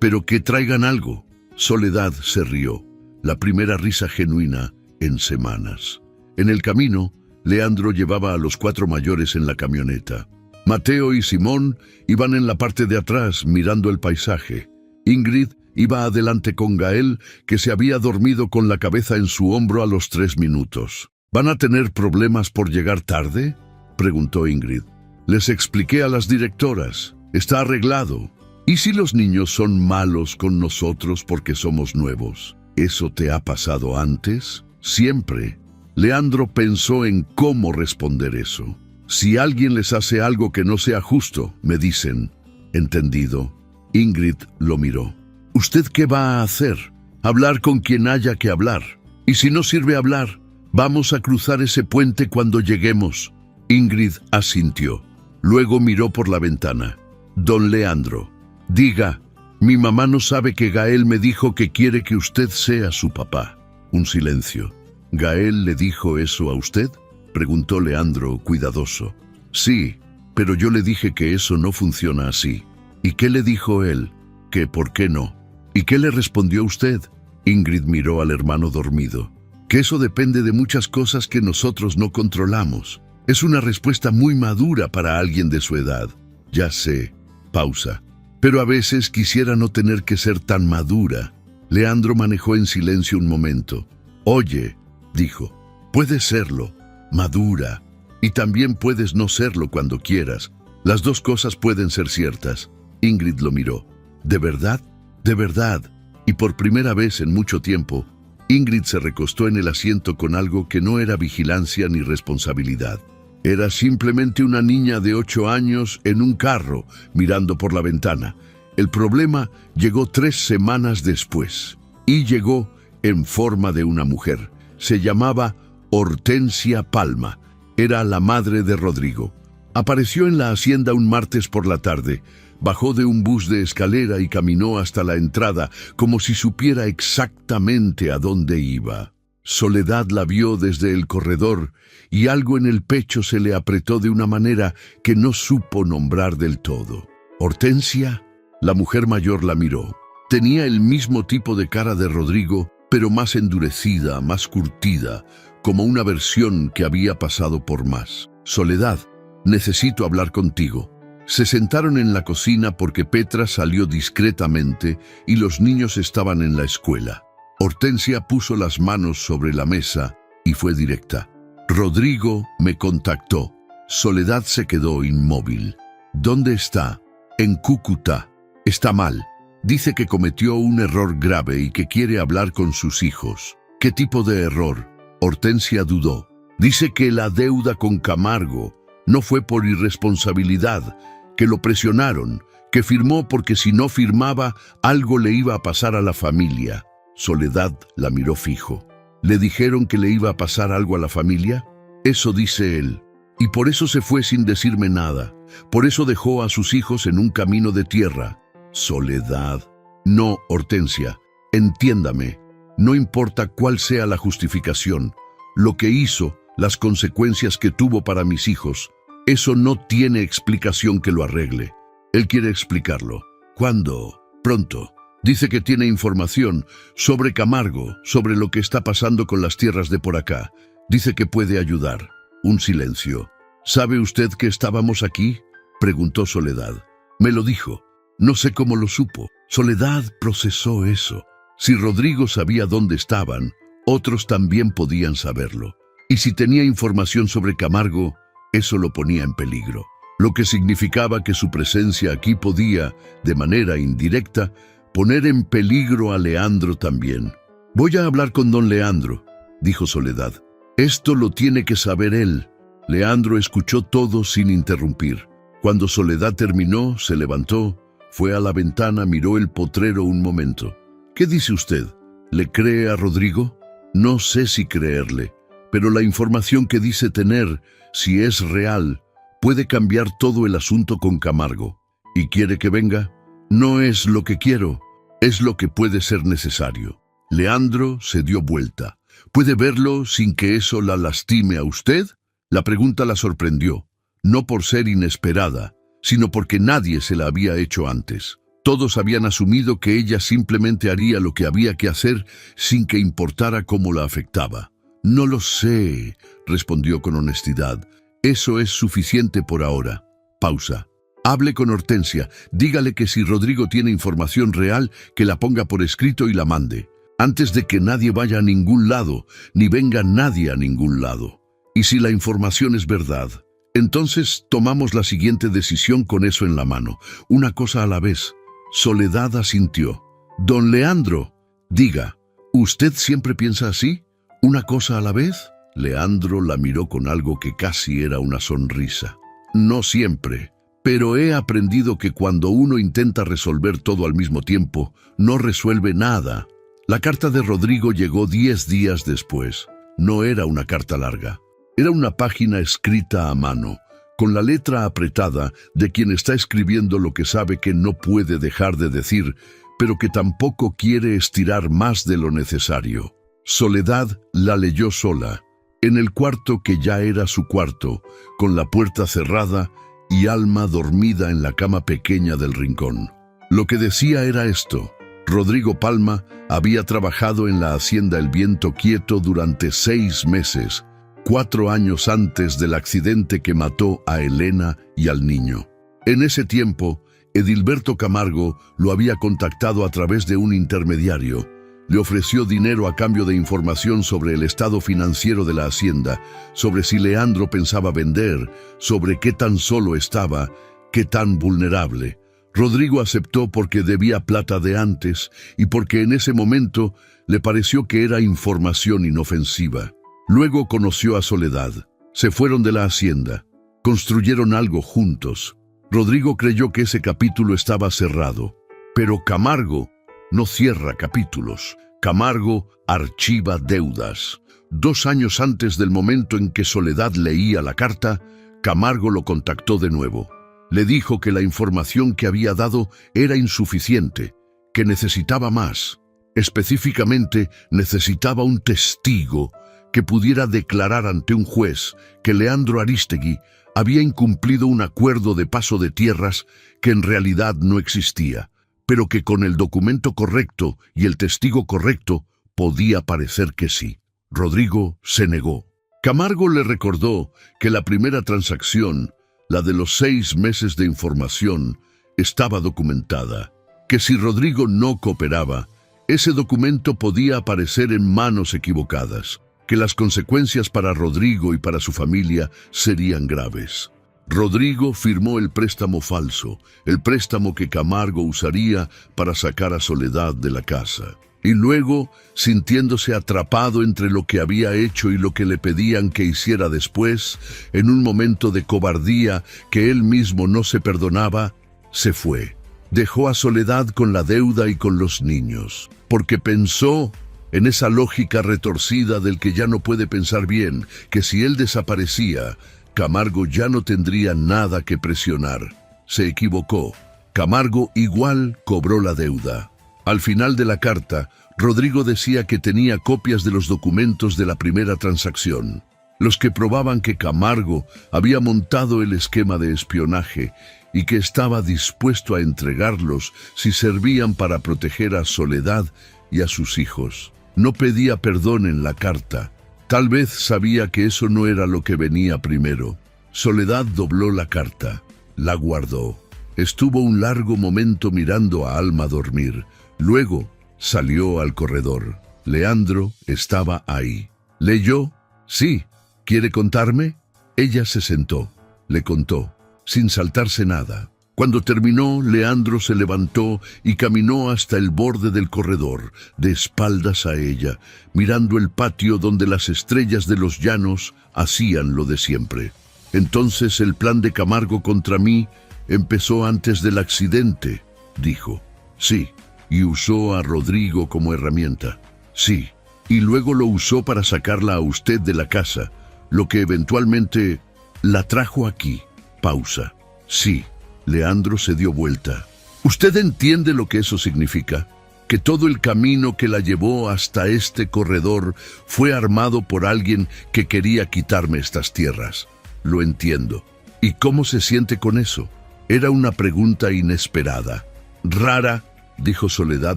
pero que traigan algo». Soledad se rió, la primera risa genuina en semanas. En el camino, Leandro llevaba a los 4 mayores en la camioneta. Mateo y Simón iban en la parte de atrás mirando el paisaje. Ingrid iba adelante con Gael, que se había dormido con la cabeza en su hombro a los 3 minutos. «¿Van a tener problemas por llegar tarde?», preguntó Ingrid. «Les expliqué a las directoras. Está arreglado. ¿Y si los niños son malos con nosotros porque somos nuevos? ¿Eso te ha pasado antes?» «Siempre». Leandro pensó en cómo responder eso. «Si alguien les hace algo que no sea justo, me dicen». «Entendido». Ingrid lo miró. «¿Usted qué va a hacer? Hablar con quien haya que hablar. Y si no sirve hablar, vamos a cruzar ese puente cuando lleguemos». Ingrid asintió. Luego miró por la ventana. «Don Leandro, diga, mi mamá no sabe que Gael me dijo que quiere que usted sea su papá». Un silencio. «¿Gael le dijo eso a usted?», preguntó Leandro, cuidadoso. «Sí, pero yo le dije que eso no funciona así». «¿Y qué le dijo él? ¿Que por qué no? ¿Y qué le respondió usted?». Ingrid miró al hermano dormido. «Que eso depende de muchas cosas que nosotros no controlamos». Es una respuesta muy madura para alguien de su edad. «Ya sé». Pausa. «Pero a veces quisiera no tener que ser tan madura». Leandro manejó en silencio un momento. «Oye», dijo, «puedes serlo, madura, y también puedes no serlo cuando quieras. Las dos cosas pueden ser ciertas». Ingrid lo miró. «¿De verdad? De verdad». Y por primera vez en mucho tiempo, Ingrid se recostó en el asiento con algo que no era vigilancia ni responsabilidad. Era simplemente una niña de 8 años en un carro, mirando por la ventana. El problema llegó 3 semanas después, y llegó en forma de una mujer. Se llamaba Hortensia Palma. Era la madre de Rodrigo. Apareció en la hacienda un martes por la tarde. Bajó de un bus de escalera y caminó hasta la entrada, como si supiera exactamente a dónde iba. Soledad la vio desde el corredor y algo en el pecho se le apretó de una manera que no supo nombrar del todo. «¿Hortensia?». La mujer mayor la miró. Tenía el mismo tipo de cara de Rodrigo, pero más endurecida, más curtida, como una versión que había pasado por más. «Soledad, necesito hablar contigo». Se sentaron en la cocina porque Petra salió discretamente y los niños estaban en la escuela. Hortensia puso las manos sobre la mesa y fue directa. «Rodrigo me contactó». Soledad se quedó inmóvil. «¿Dónde está?» «En Cúcuta. Está mal. Dice que cometió un error grave y que quiere hablar con sus hijos». «¿Qué tipo de error?». Hortensia dudó. «Dice que la deuda con Camargo no fue por irresponsabilidad, que lo presionaron, que firmó porque si no firmaba, algo le iba a pasar a la familia». Soledad la miró fijo. «¿Le dijeron que le iba a pasar algo a la familia?». «Eso dice él. Y por eso se fue sin decirme nada. Por eso dejó a sus hijos en un camino de tierra». Soledad. «No, Hortensia, entiéndame. No importa cuál sea la justificación. Lo que hizo, las consecuencias que tuvo para mis hijos, eso no tiene explicación que lo arregle. Él quiere explicarlo. ¿Cuándo? Pronto. Dice que tiene información sobre Camargo, sobre lo que está pasando con las tierras de por acá. Dice que puede ayudar». Un silencio. «¿Sabe usted que estábamos aquí?», preguntó Soledad. «Me lo dijo. No sé cómo lo supo». Soledad procesó eso. Si Rodrigo sabía dónde estaban, otros también podían saberlo. Y si tenía información sobre Camargo, eso lo ponía en peligro. Lo que significaba que su presencia aquí podía, de manera indirecta, poner en peligro a Leandro también. «Voy a hablar con don Leandro», dijo Soledad. «Esto lo tiene que saber él». Leandro escuchó todo sin interrumpir. Cuando Soledad terminó, se levantó, fue a la ventana, miró el potrero un momento. «¿Qué dice usted? ¿Le cree a Rodrigo?». «No sé si creerle, pero la información que dice tener, si es real, puede cambiar todo el asunto con Camargo. ¿Y quiere que venga? No es lo que quiero, es lo que puede ser necesario. Leandro se dio vuelta. ¿Puede verlo sin que eso la lastime a usted? La pregunta la sorprendió, no por ser inesperada, sino porque nadie se la había hecho antes. Todos habían asumido que ella simplemente haría lo que había que hacer sin que importara cómo la afectaba. No lo sé, respondió con honestidad. Eso es suficiente por ahora. Pausa. Hable con Hortensia, dígale que si Rodrigo tiene información real, que la ponga por escrito y la mande, antes de que nadie vaya a ningún lado, ni venga nadie a ningún lado. Y si la información es verdad, entonces tomamos la siguiente decisión con eso en la mano, una cosa a la vez. Soledad asintió. Don Leandro, diga, ¿usted siempre piensa así? ¿Una cosa a la vez? Leandro la miró con algo que casi era una sonrisa. No siempre, pero he aprendido que cuando uno intenta resolver todo al mismo tiempo, no resuelve nada. La carta de Rodrigo llegó 10 días después. No era una carta larga. Era una página escrita a mano, con la letra apretada de quien está escribiendo lo que sabe que no puede dejar de decir, pero que tampoco quiere estirar más de lo necesario. Soledad la leyó sola, en el cuarto que ya era su cuarto, con la puerta cerrada y Alma dormida en la cama pequeña del rincón. Lo que decía era esto: Rodrigo Palma había trabajado en la hacienda El Viento Quieto durante 6 meses, 4 años antes del accidente que mató a Elena y al niño. En ese tiempo, Edilberto Camargo lo había contactado a través de un intermediario. Le ofreció dinero a cambio de información sobre el estado financiero de la hacienda, sobre si Leandro pensaba vender, sobre qué tan solo estaba, qué tan vulnerable. Rodrigo aceptó porque debía plata de antes y porque en ese momento le pareció que era información inofensiva. Luego conoció a Soledad. Se fueron de la hacienda. Construyeron algo juntos. Rodrigo creyó que ese capítulo estaba cerrado. Pero Camargo no cierra capítulos. Camargo archiva deudas. 2 años antes del momento en que Soledad leía la carta, Camargo lo contactó de nuevo. Le dijo que la información que había dado era insuficiente, que necesitaba más. Específicamente, necesitaba un testigo que pudiera declarar ante un juez que Leandro Arístegui había incumplido un acuerdo de paso de tierras que en realidad no existía, pero que con el documento correcto y el testigo correcto podía parecer que sí. Rodrigo se negó. Camargo le recordó que la primera transacción, la de los 6 meses de información, estaba documentada, que si Rodrigo no cooperaba, ese documento podía aparecer en manos equivocadas, que las consecuencias para Rodrigo y para su familia serían graves. Rodrigo firmó el préstamo falso, el préstamo que Camargo usaría para sacar a Soledad de la casa. Y luego, sintiéndose atrapado entre lo que había hecho y lo que le pedían que hiciera después, en un momento de cobardía que él mismo no se perdonaba, se fue. Dejó a Soledad con la deuda y con los niños, porque pensó en esa lógica retorcida del que ya no puede pensar bien, que si él desaparecía, Camargo ya no tendría nada que presionar. Se equivocó. Camargo igual cobró la deuda. Al final de la carta, Rodrigo decía que tenía copias de los documentos de la primera transacción, los que probaban que Camargo había montado el esquema de espionaje y que estaba dispuesto a entregarlos si servían para proteger a Soledad y a sus hijos. No pedía perdón en la carta. Tal vez sabía que eso no era lo que venía primero. Soledad dobló la carta, la guardó. Estuvo un largo momento mirando a Alma dormir. Luego salió al corredor. Leandro estaba ahí. ¿Leyó? Sí. ¿Quiere contarme? Ella se sentó. Le contó, sin saltarse nada. Cuando terminó, Leandro se levantó y caminó hasta el borde del corredor, de espaldas a ella, mirando el patio donde las estrellas de los llanos hacían lo de siempre. Entonces el plan de Camargo contra mí empezó antes del accidente, dijo. Sí, y usó a Rodrigo como herramienta. Sí, y luego lo usó para sacarla a usted de la casa, lo que eventualmente la trajo aquí. Pausa. Sí. Leandro se dio vuelta. ¿Usted entiende lo que eso significa? Que todo el camino que la llevó hasta este corredor fue armado por alguien que quería quitarme estas tierras. Lo entiendo. ¿Y cómo se siente con eso? Era una pregunta inesperada. Rara, dijo Soledad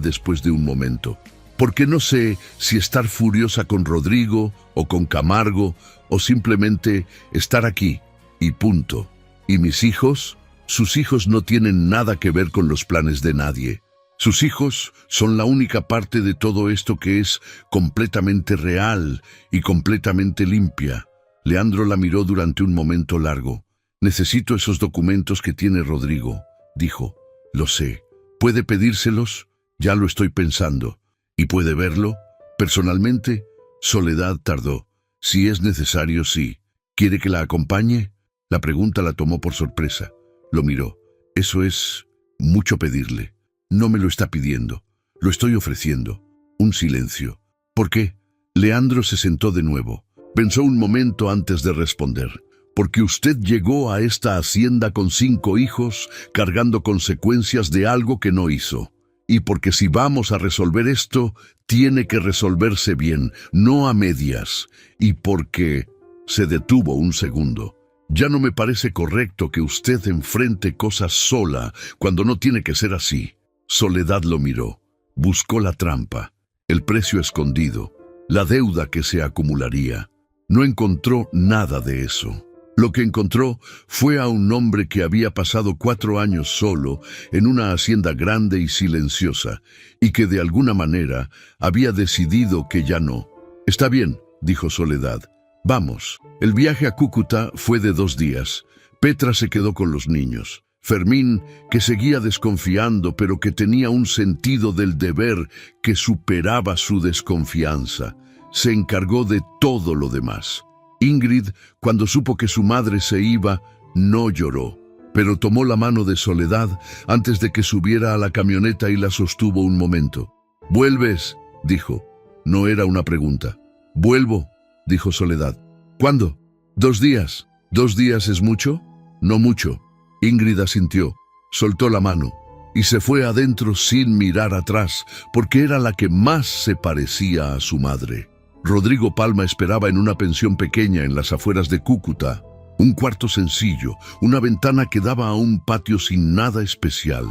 después de un momento. Porque no sé si estar furiosa con Rodrigo o con Camargo o simplemente estar aquí y punto. ¿Y mis hijos? Sus hijos no tienen nada que ver con los planes de nadie. Sus hijos son la única parte de todo esto que es completamente real y completamente limpia. Leandro la miró durante un momento largo. Necesito esos documentos que tiene Rodrigo, dijo. Lo sé. ¿Puede pedírselos? Ya lo estoy pensando. ¿Y puede verlo? Personalmente, Soledad tardó. Si es necesario, sí. ¿Quiere que la acompañe? La pregunta la tomó por sorpresa. Lo miró. Eso es mucho pedirle. No me lo está pidiendo. Lo estoy ofreciendo. Un silencio. ¿Por qué? Leandro se sentó de nuevo. Pensó un momento antes de responder. Porque usted llegó a esta hacienda con 5 hijos, cargando consecuencias de algo que no hizo. Y porque si vamos a resolver esto, tiene que resolverse bien, no a medias. Y porque... Se detuvo un segundo. Ya no me parece correcto que usted enfrente cosas sola cuando no tiene que ser así. Soledad lo miró. Buscó la trampa, el precio escondido, la deuda que se acumularía. No encontró nada de eso. Lo que encontró fue a un hombre que había pasado 4 años solo en una hacienda grande y silenciosa, y que de alguna manera había decidido que ya no. Está bien, dijo Soledad. Vamos. El viaje a Cúcuta fue de 2 días. Petra se quedó con los niños. Fermín, que seguía desconfiando, pero que tenía un sentido del deber que superaba su desconfianza, se encargó de todo lo demás. Ingrid, cuando supo que su madre se iba, no lloró, pero tomó la mano de Soledad antes de que subiera a la camioneta y la sostuvo un momento. «¿Vuelves?», dijo. No era una pregunta. «Vuelvo», dijo Soledad. «¿Cuándo?». «2 días». «¿2 días es mucho?». «No mucho». Ingrid asintió, soltó la mano y se fue adentro sin mirar atrás, porque era la que más se parecía a su madre. Rodrigo Palma esperaba en una pensión pequeña en las afueras de Cúcuta. Un cuarto sencillo, una ventana que daba a un patio sin nada especial.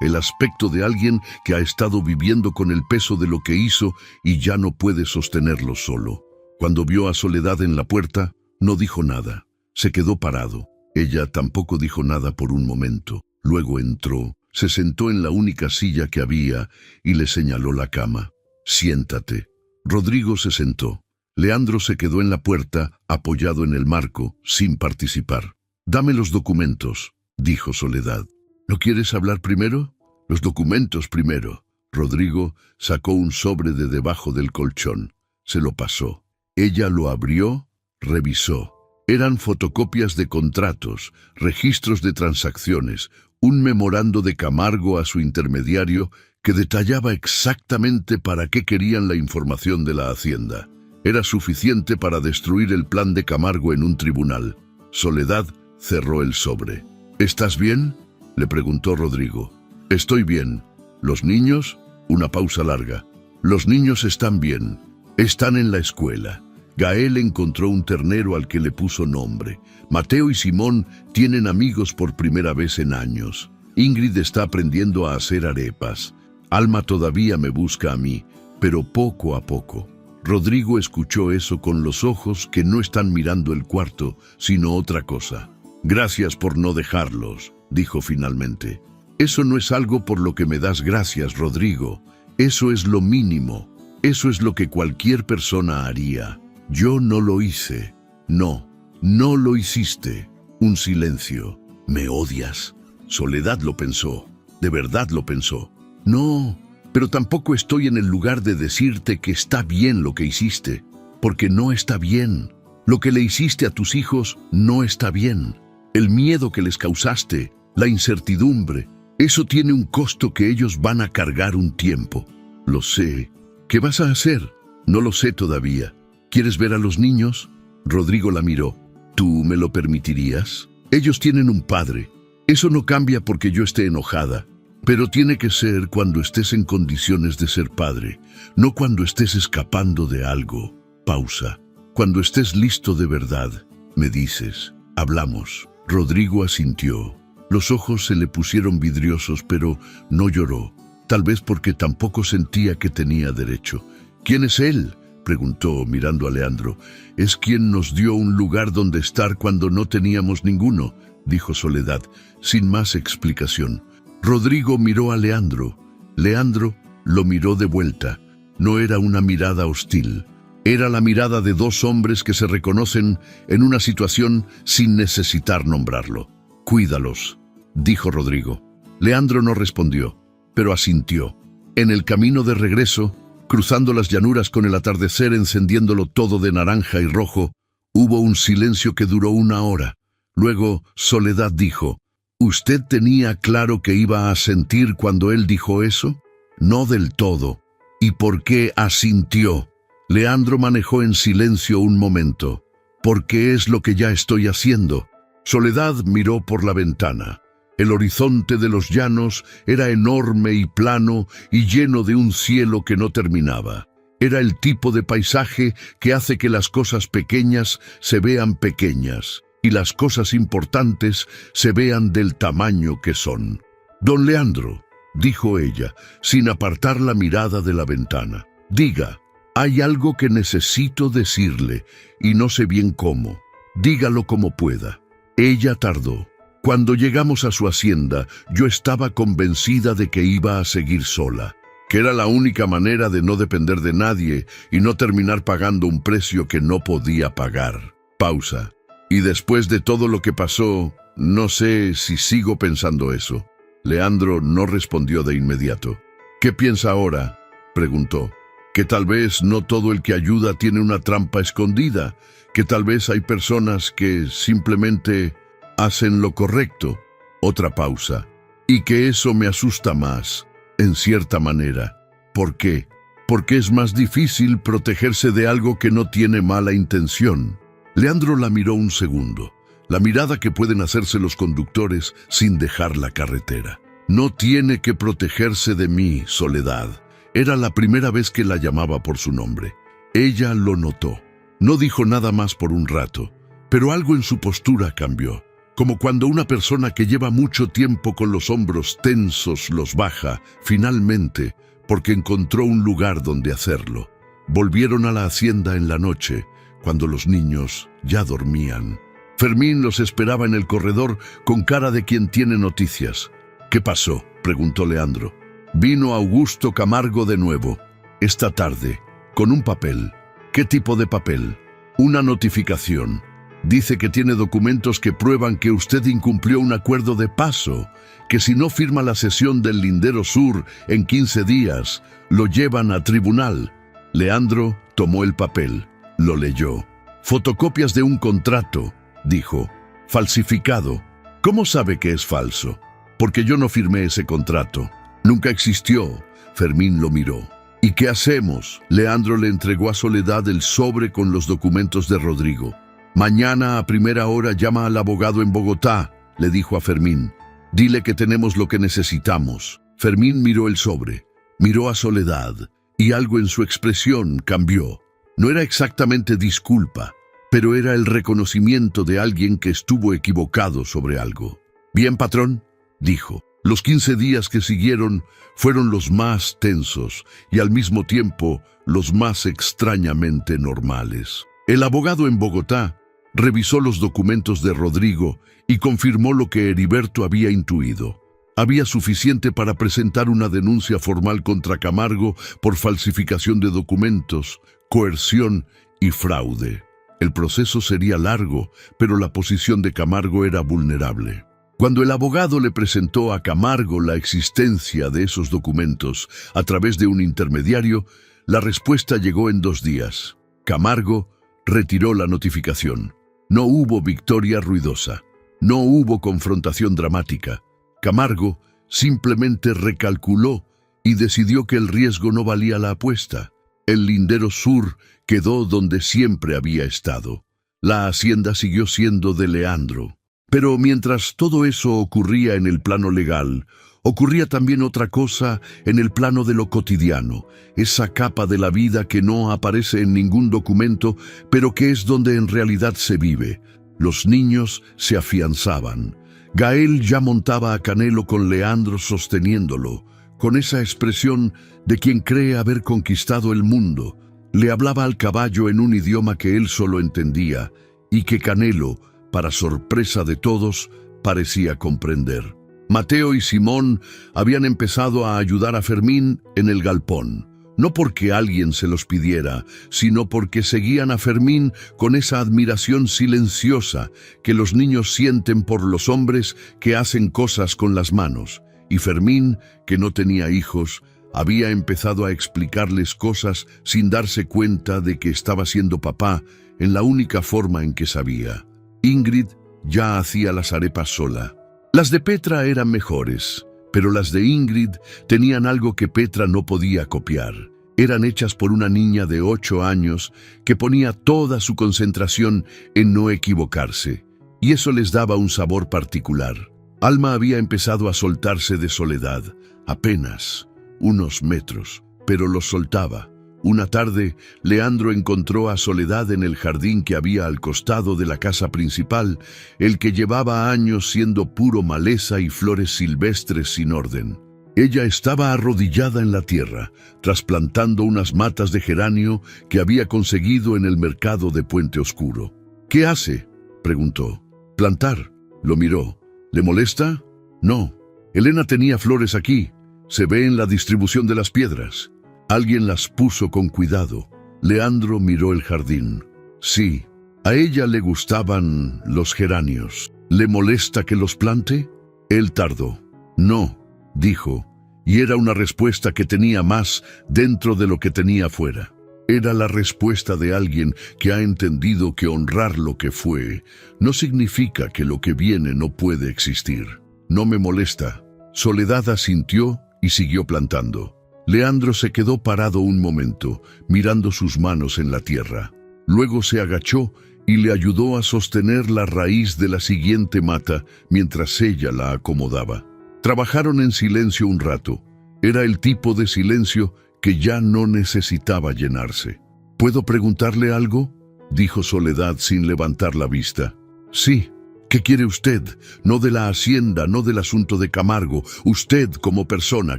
El aspecto de alguien que ha estado viviendo con el peso de lo que hizo y ya no puede sostenerlo solo. Cuando vio a Soledad en la puerta, no dijo nada. Se quedó parado. Ella tampoco dijo nada por un momento. Luego entró, se sentó en la única silla que había y le señaló la cama. «Siéntate». Rodrigo se sentó. Leandro se quedó en la puerta, apoyado en el marco, sin participar. «Dame los documentos», dijo Soledad. «¿No quieres hablar primero?». «Los documentos primero». Rodrigo sacó un sobre de debajo del colchón. Se lo pasó. Ella lo abrió, revisó. Eran fotocopias de contratos, registros de transacciones, un memorando de Camargo a su intermediario que detallaba exactamente para qué querían la información de la hacienda. Era suficiente para destruir el plan de Camargo en un tribunal. Soledad cerró el sobre. «¿Estás bien?», le preguntó Rodrigo. «Estoy bien». «¿Los niños?». Una pausa larga. «Los niños están bien. Están en la escuela». Gael encontró un ternero al que le puso nombre. Mateo y Simón tienen amigos por primera vez en años. Ingrid está aprendiendo a hacer arepas. Alma todavía me busca a mí, pero poco a poco. Rodrigo escuchó eso con los ojos que no están mirando el cuarto, sino otra cosa. «Gracias por no dejarlos», dijo finalmente. «Eso no es algo por lo que me das gracias, Rodrigo. Eso es lo mínimo. Eso es lo que cualquier persona haría. Yo no lo hice». «No, no lo hiciste». Un silencio. «¿Me odias?». Soledad lo pensó. De verdad lo pensó. «No, pero tampoco estoy en el lugar de decirte que está bien lo que hiciste, porque no está bien. Lo que le hiciste a tus hijos no está bien. El miedo que les causaste, la incertidumbre, eso tiene un costo que ellos van a cargar un tiempo». «Lo sé». «¿Qué vas a hacer?». «No lo sé todavía». «¿Quieres ver a los niños?». Rodrigo la miró. «¿Tú me lo permitirías?». «Ellos tienen un padre. Eso no cambia porque yo esté enojada, pero tiene que ser cuando estés en condiciones de ser padre, no cuando estés escapando de algo. Pausa. Cuando estés listo de verdad, me dices. Hablamos. Rodrigo asintió. Los ojos se le pusieron vidriosos, pero no lloró. Tal vez porque tampoco sentía que tenía derecho. ¿Quién es él?, preguntó mirando a Leandro. Es quien nos dio un lugar donde estar cuando no teníamos ninguno, dijo Soledad, sin más explicación. Rodrigo miró a Leandro. Leandro lo miró de vuelta. No era una mirada hostil. Era la mirada de dos hombres que se reconocen en una situación sin necesitar nombrarlo. Cuídalos, dijo Rodrigo. Leandro no respondió, pero asintió. En el camino de regreso, cruzando las llanuras con el atardecer encendiéndolo todo de naranja y rojo, hubo un silencio que duró 1 hora. Luego Soledad dijo: ¿Usted tenía claro que iba a sentir cuando él dijo eso? No del todo. ¿Y por qué asintió? Leandro manejó en silencio un momento. Porque es lo que ya estoy haciendo. Soledad miró por la ventana. El horizonte de los llanos era enorme y plano y lleno de un cielo que no terminaba. Era el tipo de paisaje que hace que las cosas pequeñas se vean pequeñas y las cosas importantes se vean del tamaño que son. «Don Leandro», dijo ella, sin apartar la mirada de la ventana, «diga, hay algo que necesito decirle y no sé bien cómo. Dígalo como pueda». Ella tardó. Cuando llegamos a su hacienda, yo estaba convencida de que iba a seguir sola, que era la única manera de no depender de nadie y no terminar pagando un precio que no podía pagar. Pausa. Y después de todo lo que pasó, no sé si sigo pensando eso. Leandro no respondió de inmediato. «¿Qué piensa ahora?», preguntó. «Que tal vez no todo el que ayuda tiene una trampa escondida, que tal vez hay personas que simplemente hacen lo correcto». Otra pausa. «Y que eso me asusta más, en cierta manera». «¿Por qué?». «Porque es más difícil protegerse de algo que no tiene mala intención». Leandro la miró un segundo, la mirada que pueden hacerse los conductores sin dejar la carretera. «No tiene que protegerse de mí, Soledad». Era la primera vez que la llamaba por su nombre. Ella lo notó. No dijo nada más por un rato, pero algo en su postura cambió. Como cuando una persona que lleva mucho tiempo con los hombros tensos los baja, finalmente, porque encontró un lugar donde hacerlo. Volvieron a la hacienda en la noche, cuando los niños ya dormían. Fermín los esperaba en el corredor con cara de quien tiene noticias. «¿Qué pasó?», preguntó Leandro. «Vino Augusto Camargo de nuevo, esta tarde, con un papel». «¿Qué tipo de papel?». «Una notificación. Dice que tiene documentos que prueban que usted incumplió un acuerdo de paso, que si no firma la cesión del Lindero Sur en 15 días, lo llevan a tribunal». Leandro tomó el papel, lo leyó. «Fotocopias de un contrato», dijo. «Falsificado». «¿Cómo sabe que es falso?». «Porque yo no firmé ese contrato». «Nunca existió». Fermín lo miró. «¿Y qué hacemos?». Leandro le entregó a Soledad el sobre con los documentos de Rodrigo. «Mañana a primera hora llama al abogado en Bogotá», le dijo a Fermín. «Dile que tenemos lo que necesitamos». Fermín miró el sobre, miró a Soledad, y algo en su expresión cambió. No era exactamente disculpa, pero era el reconocimiento de alguien que estuvo equivocado sobre algo. «Bien, patrón», dijo. Los 15 días que siguieron fueron los más tensos y al mismo tiempo los más extrañamente normales. El abogado en Bogotá revisó los documentos de Rodrigo y confirmó lo que Heriberto había intuido. Había suficiente para presentar una denuncia formal contra Camargo por falsificación de documentos, coerción y fraude. El proceso sería largo, pero la posición de Camargo era vulnerable. Cuando el abogado le presentó a Camargo la existencia de esos documentos a través de un intermediario, la respuesta llegó en 2 días. Camargo retiró la notificación. No hubo victoria ruidosa. No hubo confrontación dramática. Camargo simplemente recalculó y decidió que el riesgo no valía la apuesta. El Lindero Sur quedó donde siempre había estado. La hacienda siguió siendo de Leandro. Pero mientras todo eso ocurría en el plano legal, ocurría también otra cosa en el plano de lo cotidiano, esa capa de la vida que no aparece en ningún documento, pero que es donde en realidad se vive. Los niños se afianzaban. Gael ya montaba a Canelo con Leandro sosteniéndolo, con esa expresión de quien cree haber conquistado el mundo. Le hablaba al caballo en un idioma que él solo entendía y que Canelo, para sorpresa de todos, parecía comprender. Mateo y Simón habían empezado a ayudar a Fermín en el galpón, no porque alguien se los pidiera, sino porque seguían a Fermín con esa admiración silenciosa que los niños sienten por los hombres que hacen cosas con las manos. Y Fermín, que no tenía hijos, había empezado a explicarles cosas sin darse cuenta de que estaba siendo papá en la única forma en que sabía. Ingrid ya hacía las arepas sola. Las de Petra eran mejores, pero las de Ingrid tenían algo que Petra no podía copiar. Eran hechas por una niña de 8 años que ponía toda su concentración en no equivocarse, y eso les daba un sabor particular. Alma había empezado a soltarse de Soledad, apenas unos metros, pero los soltaba. Una tarde, Leandro encontró a Soledad en el jardín que había al costado de la casa principal, el que llevaba años siendo puro maleza y flores silvestres sin orden. Ella estaba arrodillada en la tierra, trasplantando unas matas de geranio que había conseguido en el mercado de Puente Oscuro. «¿Qué hace?», preguntó. «Plantar». Lo miró. «¿Le molesta?». «No. Elena tenía flores aquí. Se ve en la distribución de las piedras. Alguien las puso con cuidado». Leandro miró el jardín. «Sí, a ella le gustaban los geranios. ¿Le molesta que los plante?». Él tardó. «No», dijo, y era una respuesta que tenía más dentro de lo que tenía fuera. Era la respuesta de alguien que ha entendido que honrar lo que fue no significa que lo que viene no puede existir. «No me molesta». Soledad asintió y siguió plantando. Leandro se quedó parado un momento, mirando sus manos en la tierra. Luego se agachó y le ayudó a sostener la raíz de la siguiente mata mientras ella la acomodaba. Trabajaron en silencio un rato. Era el tipo de silencio que ya no necesitaba llenarse. «¿Puedo preguntarle algo?», dijo Soledad sin levantar la vista. «Sí». «¿Qué quiere usted? No de la hacienda, no del asunto de Camargo. Usted como persona,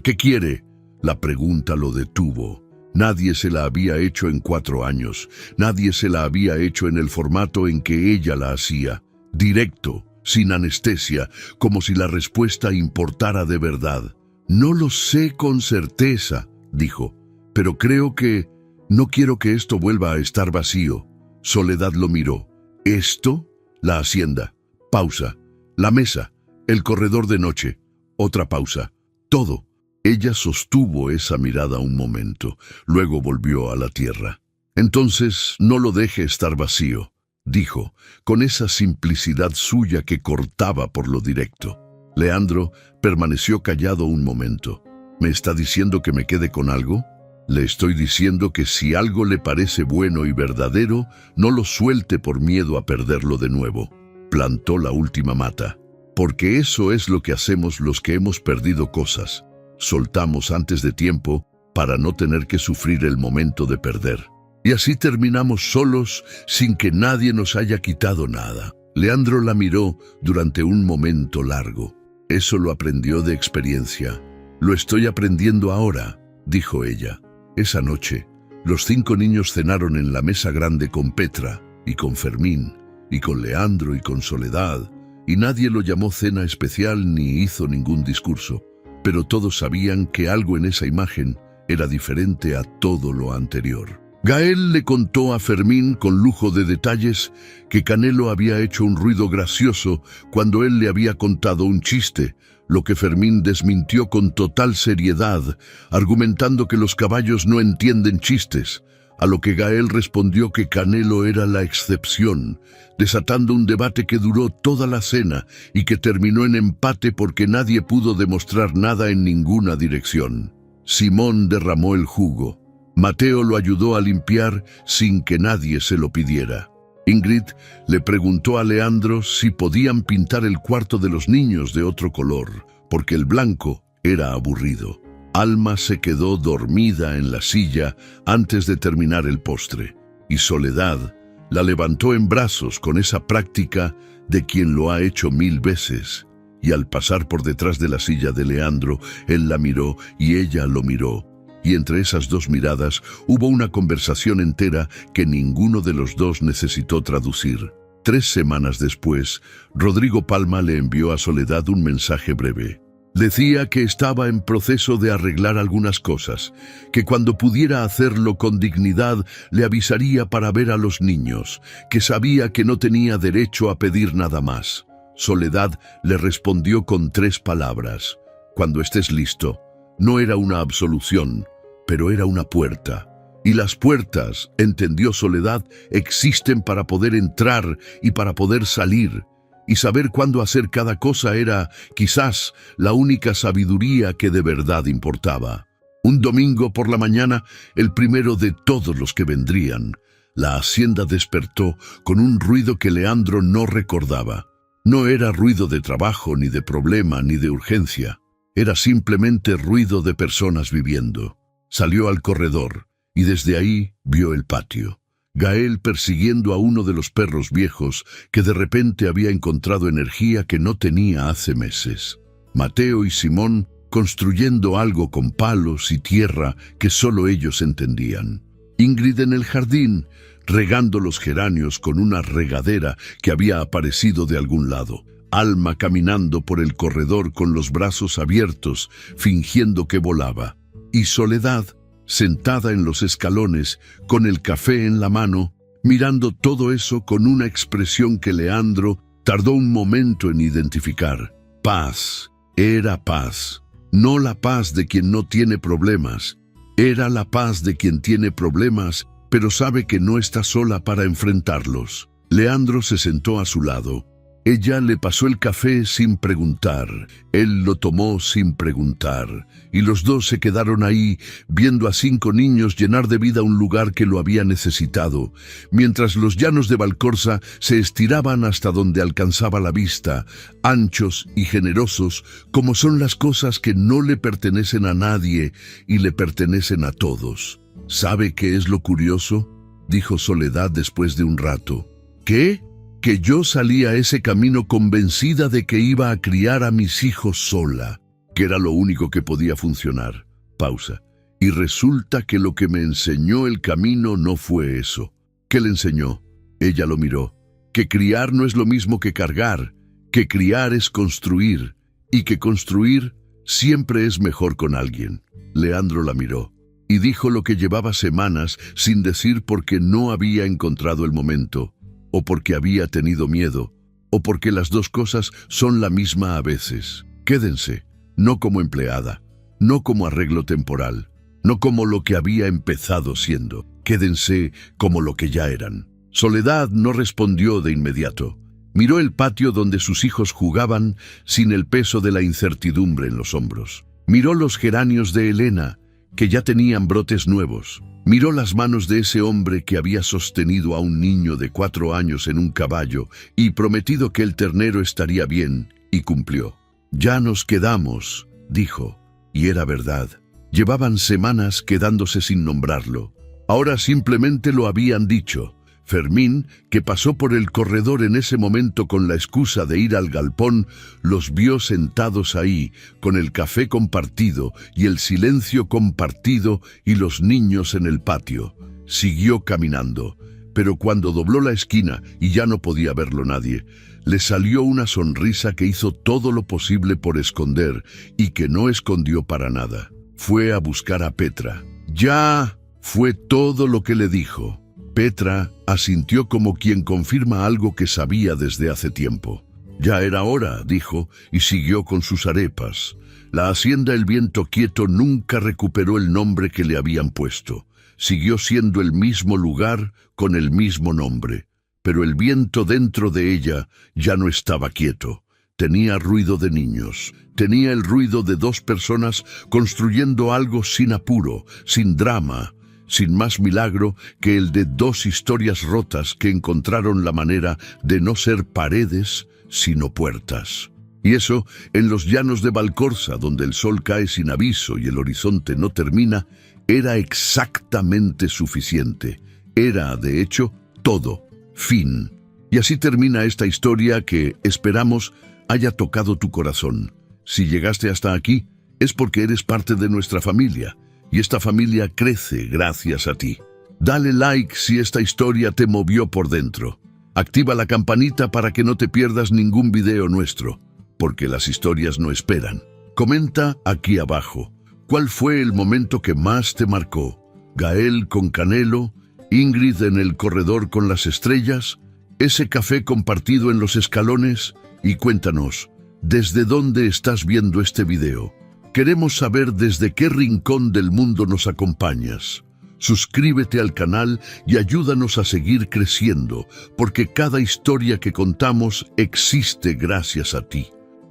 ¿qué quiere?». La pregunta lo detuvo. Nadie se la había hecho en 4 años. Nadie se la había hecho en el formato en que ella la hacía. Directo, sin anestesia, como si la respuesta importara de verdad. «No lo sé con certeza», dijo, «pero creo que no quiero que esto vuelva a estar vacío». Soledad lo miró. «¿Esto?». «La hacienda». Pausa. «La mesa. El corredor de noche». Otra pausa. «Todo». Ella sostuvo esa mirada un momento, luego volvió a la tierra. «Entonces no lo deje estar vacío», dijo, con esa simplicidad suya que cortaba por lo directo. Leandro permaneció callado un momento. «¿Me está diciendo que me quede con algo?». «Le estoy diciendo que si algo le parece bueno y verdadero, no lo suelte por miedo a perderlo de nuevo». Plantó la última mata. «Porque eso es lo que hacemos los que hemos perdido cosas. Soltamos antes de tiempo para no tener que sufrir el momento de perder. Y así terminamos solos sin que nadie nos haya quitado nada». Leandro la miró durante un momento largo. «Eso lo aprendió de experiencia». «Lo estoy aprendiendo ahora», dijo ella. Esa noche, los 5 niños cenaron en la mesa grande con Petra y con Fermín, y con Leandro y con Soledad, y nadie lo llamó cena especial ni hizo ningún discurso. Pero todos sabían que algo en esa imagen era diferente a todo lo anterior. Gael le contó a Fermín con lujo de detalles que Canelo había hecho un ruido gracioso cuando él le había contado un chiste, lo que Fermín desmintió con total seriedad, argumentando que los caballos no entienden chistes, a lo que Gael respondió que Canelo era la excepción, desatando un debate que duró toda la cena y que terminó en empate porque nadie pudo demostrar nada en ninguna dirección. Simón derramó el jugo. Mateo lo ayudó a limpiar sin que nadie se lo pidiera. Ingrid le preguntó a Leandro si podían pintar el cuarto de los niños de otro color, porque el blanco era aburrido. Alma se quedó dormida en la silla antes de terminar el postre, y Soledad la levantó en brazos con esa práctica de quien lo ha hecho 1000 veces. Y al pasar por detrás de la silla de Leandro, él la miró y ella lo miró. Y entre esas dos miradas hubo una conversación entera que ninguno de los dos necesitó traducir. 3 semanas después, Rodrigo Palma le envió a Soledad un mensaje breve. Decía que estaba en proceso de arreglar algunas cosas, que cuando pudiera hacerlo con dignidad le avisaría para ver a los niños, que sabía que no tenía derecho a pedir nada más. Soledad le respondió con 3 palabras. Cuando estés listo. No era una absolución, pero era una puerta. Y las puertas, entendió Soledad, existen para poder entrar y para poder salir. Y saber cuándo hacer cada cosa era, quizás, la única sabiduría que de verdad importaba. Un domingo por la mañana, el primero de todos los que vendrían, la hacienda despertó con un ruido que Leandro no recordaba. No era ruido de trabajo, ni de problema, ni de urgencia. Era simplemente ruido de personas viviendo. Salió al corredor y desde ahí vio el patio. Gael persiguiendo a uno de los perros viejos que de repente había encontrado energía que no tenía hace meses. Mateo y Simón construyendo algo con palos y tierra que solo ellos entendían. Ingrid en el jardín, regando los geranios con una regadera que había aparecido de algún lado. Alma caminando por el corredor con los brazos abiertos, fingiendo que volaba. Y Soledad, sentada en los escalones, con el café en la mano, mirando todo eso con una expresión que Leandro tardó un momento en identificar. Paz, era paz. No la paz de quien no tiene problemas. Era la paz de quien tiene problemas, pero sabe que no está sola para enfrentarlos. Leandro se sentó a su lado. Ella le pasó el café sin preguntar, él lo tomó sin preguntar, y los dos se quedaron ahí, viendo a 5 niños llenar de vida un lugar que lo había necesitado, mientras los llanos de Valcorza se estiraban hasta donde alcanzaba la vista, anchos y generosos, como son las cosas que no le pertenecen a nadie y le pertenecen a todos. ¿Sabe qué es lo curioso?, dijo Soledad después de un rato. ¿Qué? Que yo salí a ese camino convencida de que iba a criar a mis hijos sola, que era lo único que podía funcionar. Pausa. Y resulta que lo que me enseñó el camino no fue eso. ¿Qué le enseñó? Ella lo miró. Que criar no es lo mismo que cargar, que criar es construir, y que construir siempre es mejor con alguien. Leandro la miró, y dijo lo que llevaba semanas sin decir porque no había encontrado el momento, o porque había tenido miedo, o porque las dos cosas son la misma a veces. Quédense, no como empleada, no como arreglo temporal, no como lo que había empezado siendo. Quédense como lo que ya eran. Soledad no respondió de inmediato. Miró el patio donde sus hijos jugaban sin el peso de la incertidumbre en los hombros. Miró los geranios de Elena, que ya tenían brotes nuevos. Miró las manos de ese hombre que había sostenido a un niño de 4 años en un caballo y prometido que el ternero estaría bien, y cumplió. «Ya nos quedamos», dijo, y era verdad. Llevaban semanas quedándose sin nombrarlo. Ahora simplemente lo habían dicho. Fermín, que pasó por el corredor en ese momento con la excusa de ir al galpón, los vio sentados ahí, con el café compartido y el silencio compartido y los niños en el patio. Siguió caminando, pero cuando dobló la esquina y ya no podía verlo nadie, le salió una sonrisa que hizo todo lo posible por esconder y que no escondió para nada. Fue a buscar a Petra. «Ya», fue todo lo que le dijo. Petra asintió como quien confirma algo que sabía desde hace tiempo. «Ya era hora», dijo, y siguió con sus arepas. La hacienda El Viento Quieto nunca recuperó el nombre que le habían puesto. Siguió siendo el mismo lugar con el mismo nombre. Pero el viento dentro de ella ya no estaba quieto. Tenía ruido de niños. Tenía el ruido de 2 personas construyendo algo sin apuro, sin drama. sin más milagro que el de dos historias rotas que encontraron la manera de no ser paredes, sino puertas. Y eso, en los llanos de Valcorza, donde el sol cae sin aviso y el horizonte no termina, era exactamente suficiente. Era, de hecho, todo. Fin. Y así termina esta historia que, esperamos, haya tocado tu corazón. Si llegaste hasta aquí, es porque eres parte de nuestra familia, y esta familia crece gracias a ti. Dale like si esta historia te movió por dentro. Activa la campanita para que no te pierdas ningún video nuestro, porque las historias no esperan. Comenta aquí abajo, ¿cuál fue el momento que más te marcó? ¿Gael con Canelo? ¿Ingrid en el corredor con las estrellas? ¿Ese café compartido en los escalones? Y cuéntanos, ¿desde dónde estás viendo este video? Queremos saber desde qué rincón del mundo nos acompañas. Suscríbete al canal y ayúdanos a seguir creciendo, porque cada historia que contamos existe gracias a ti.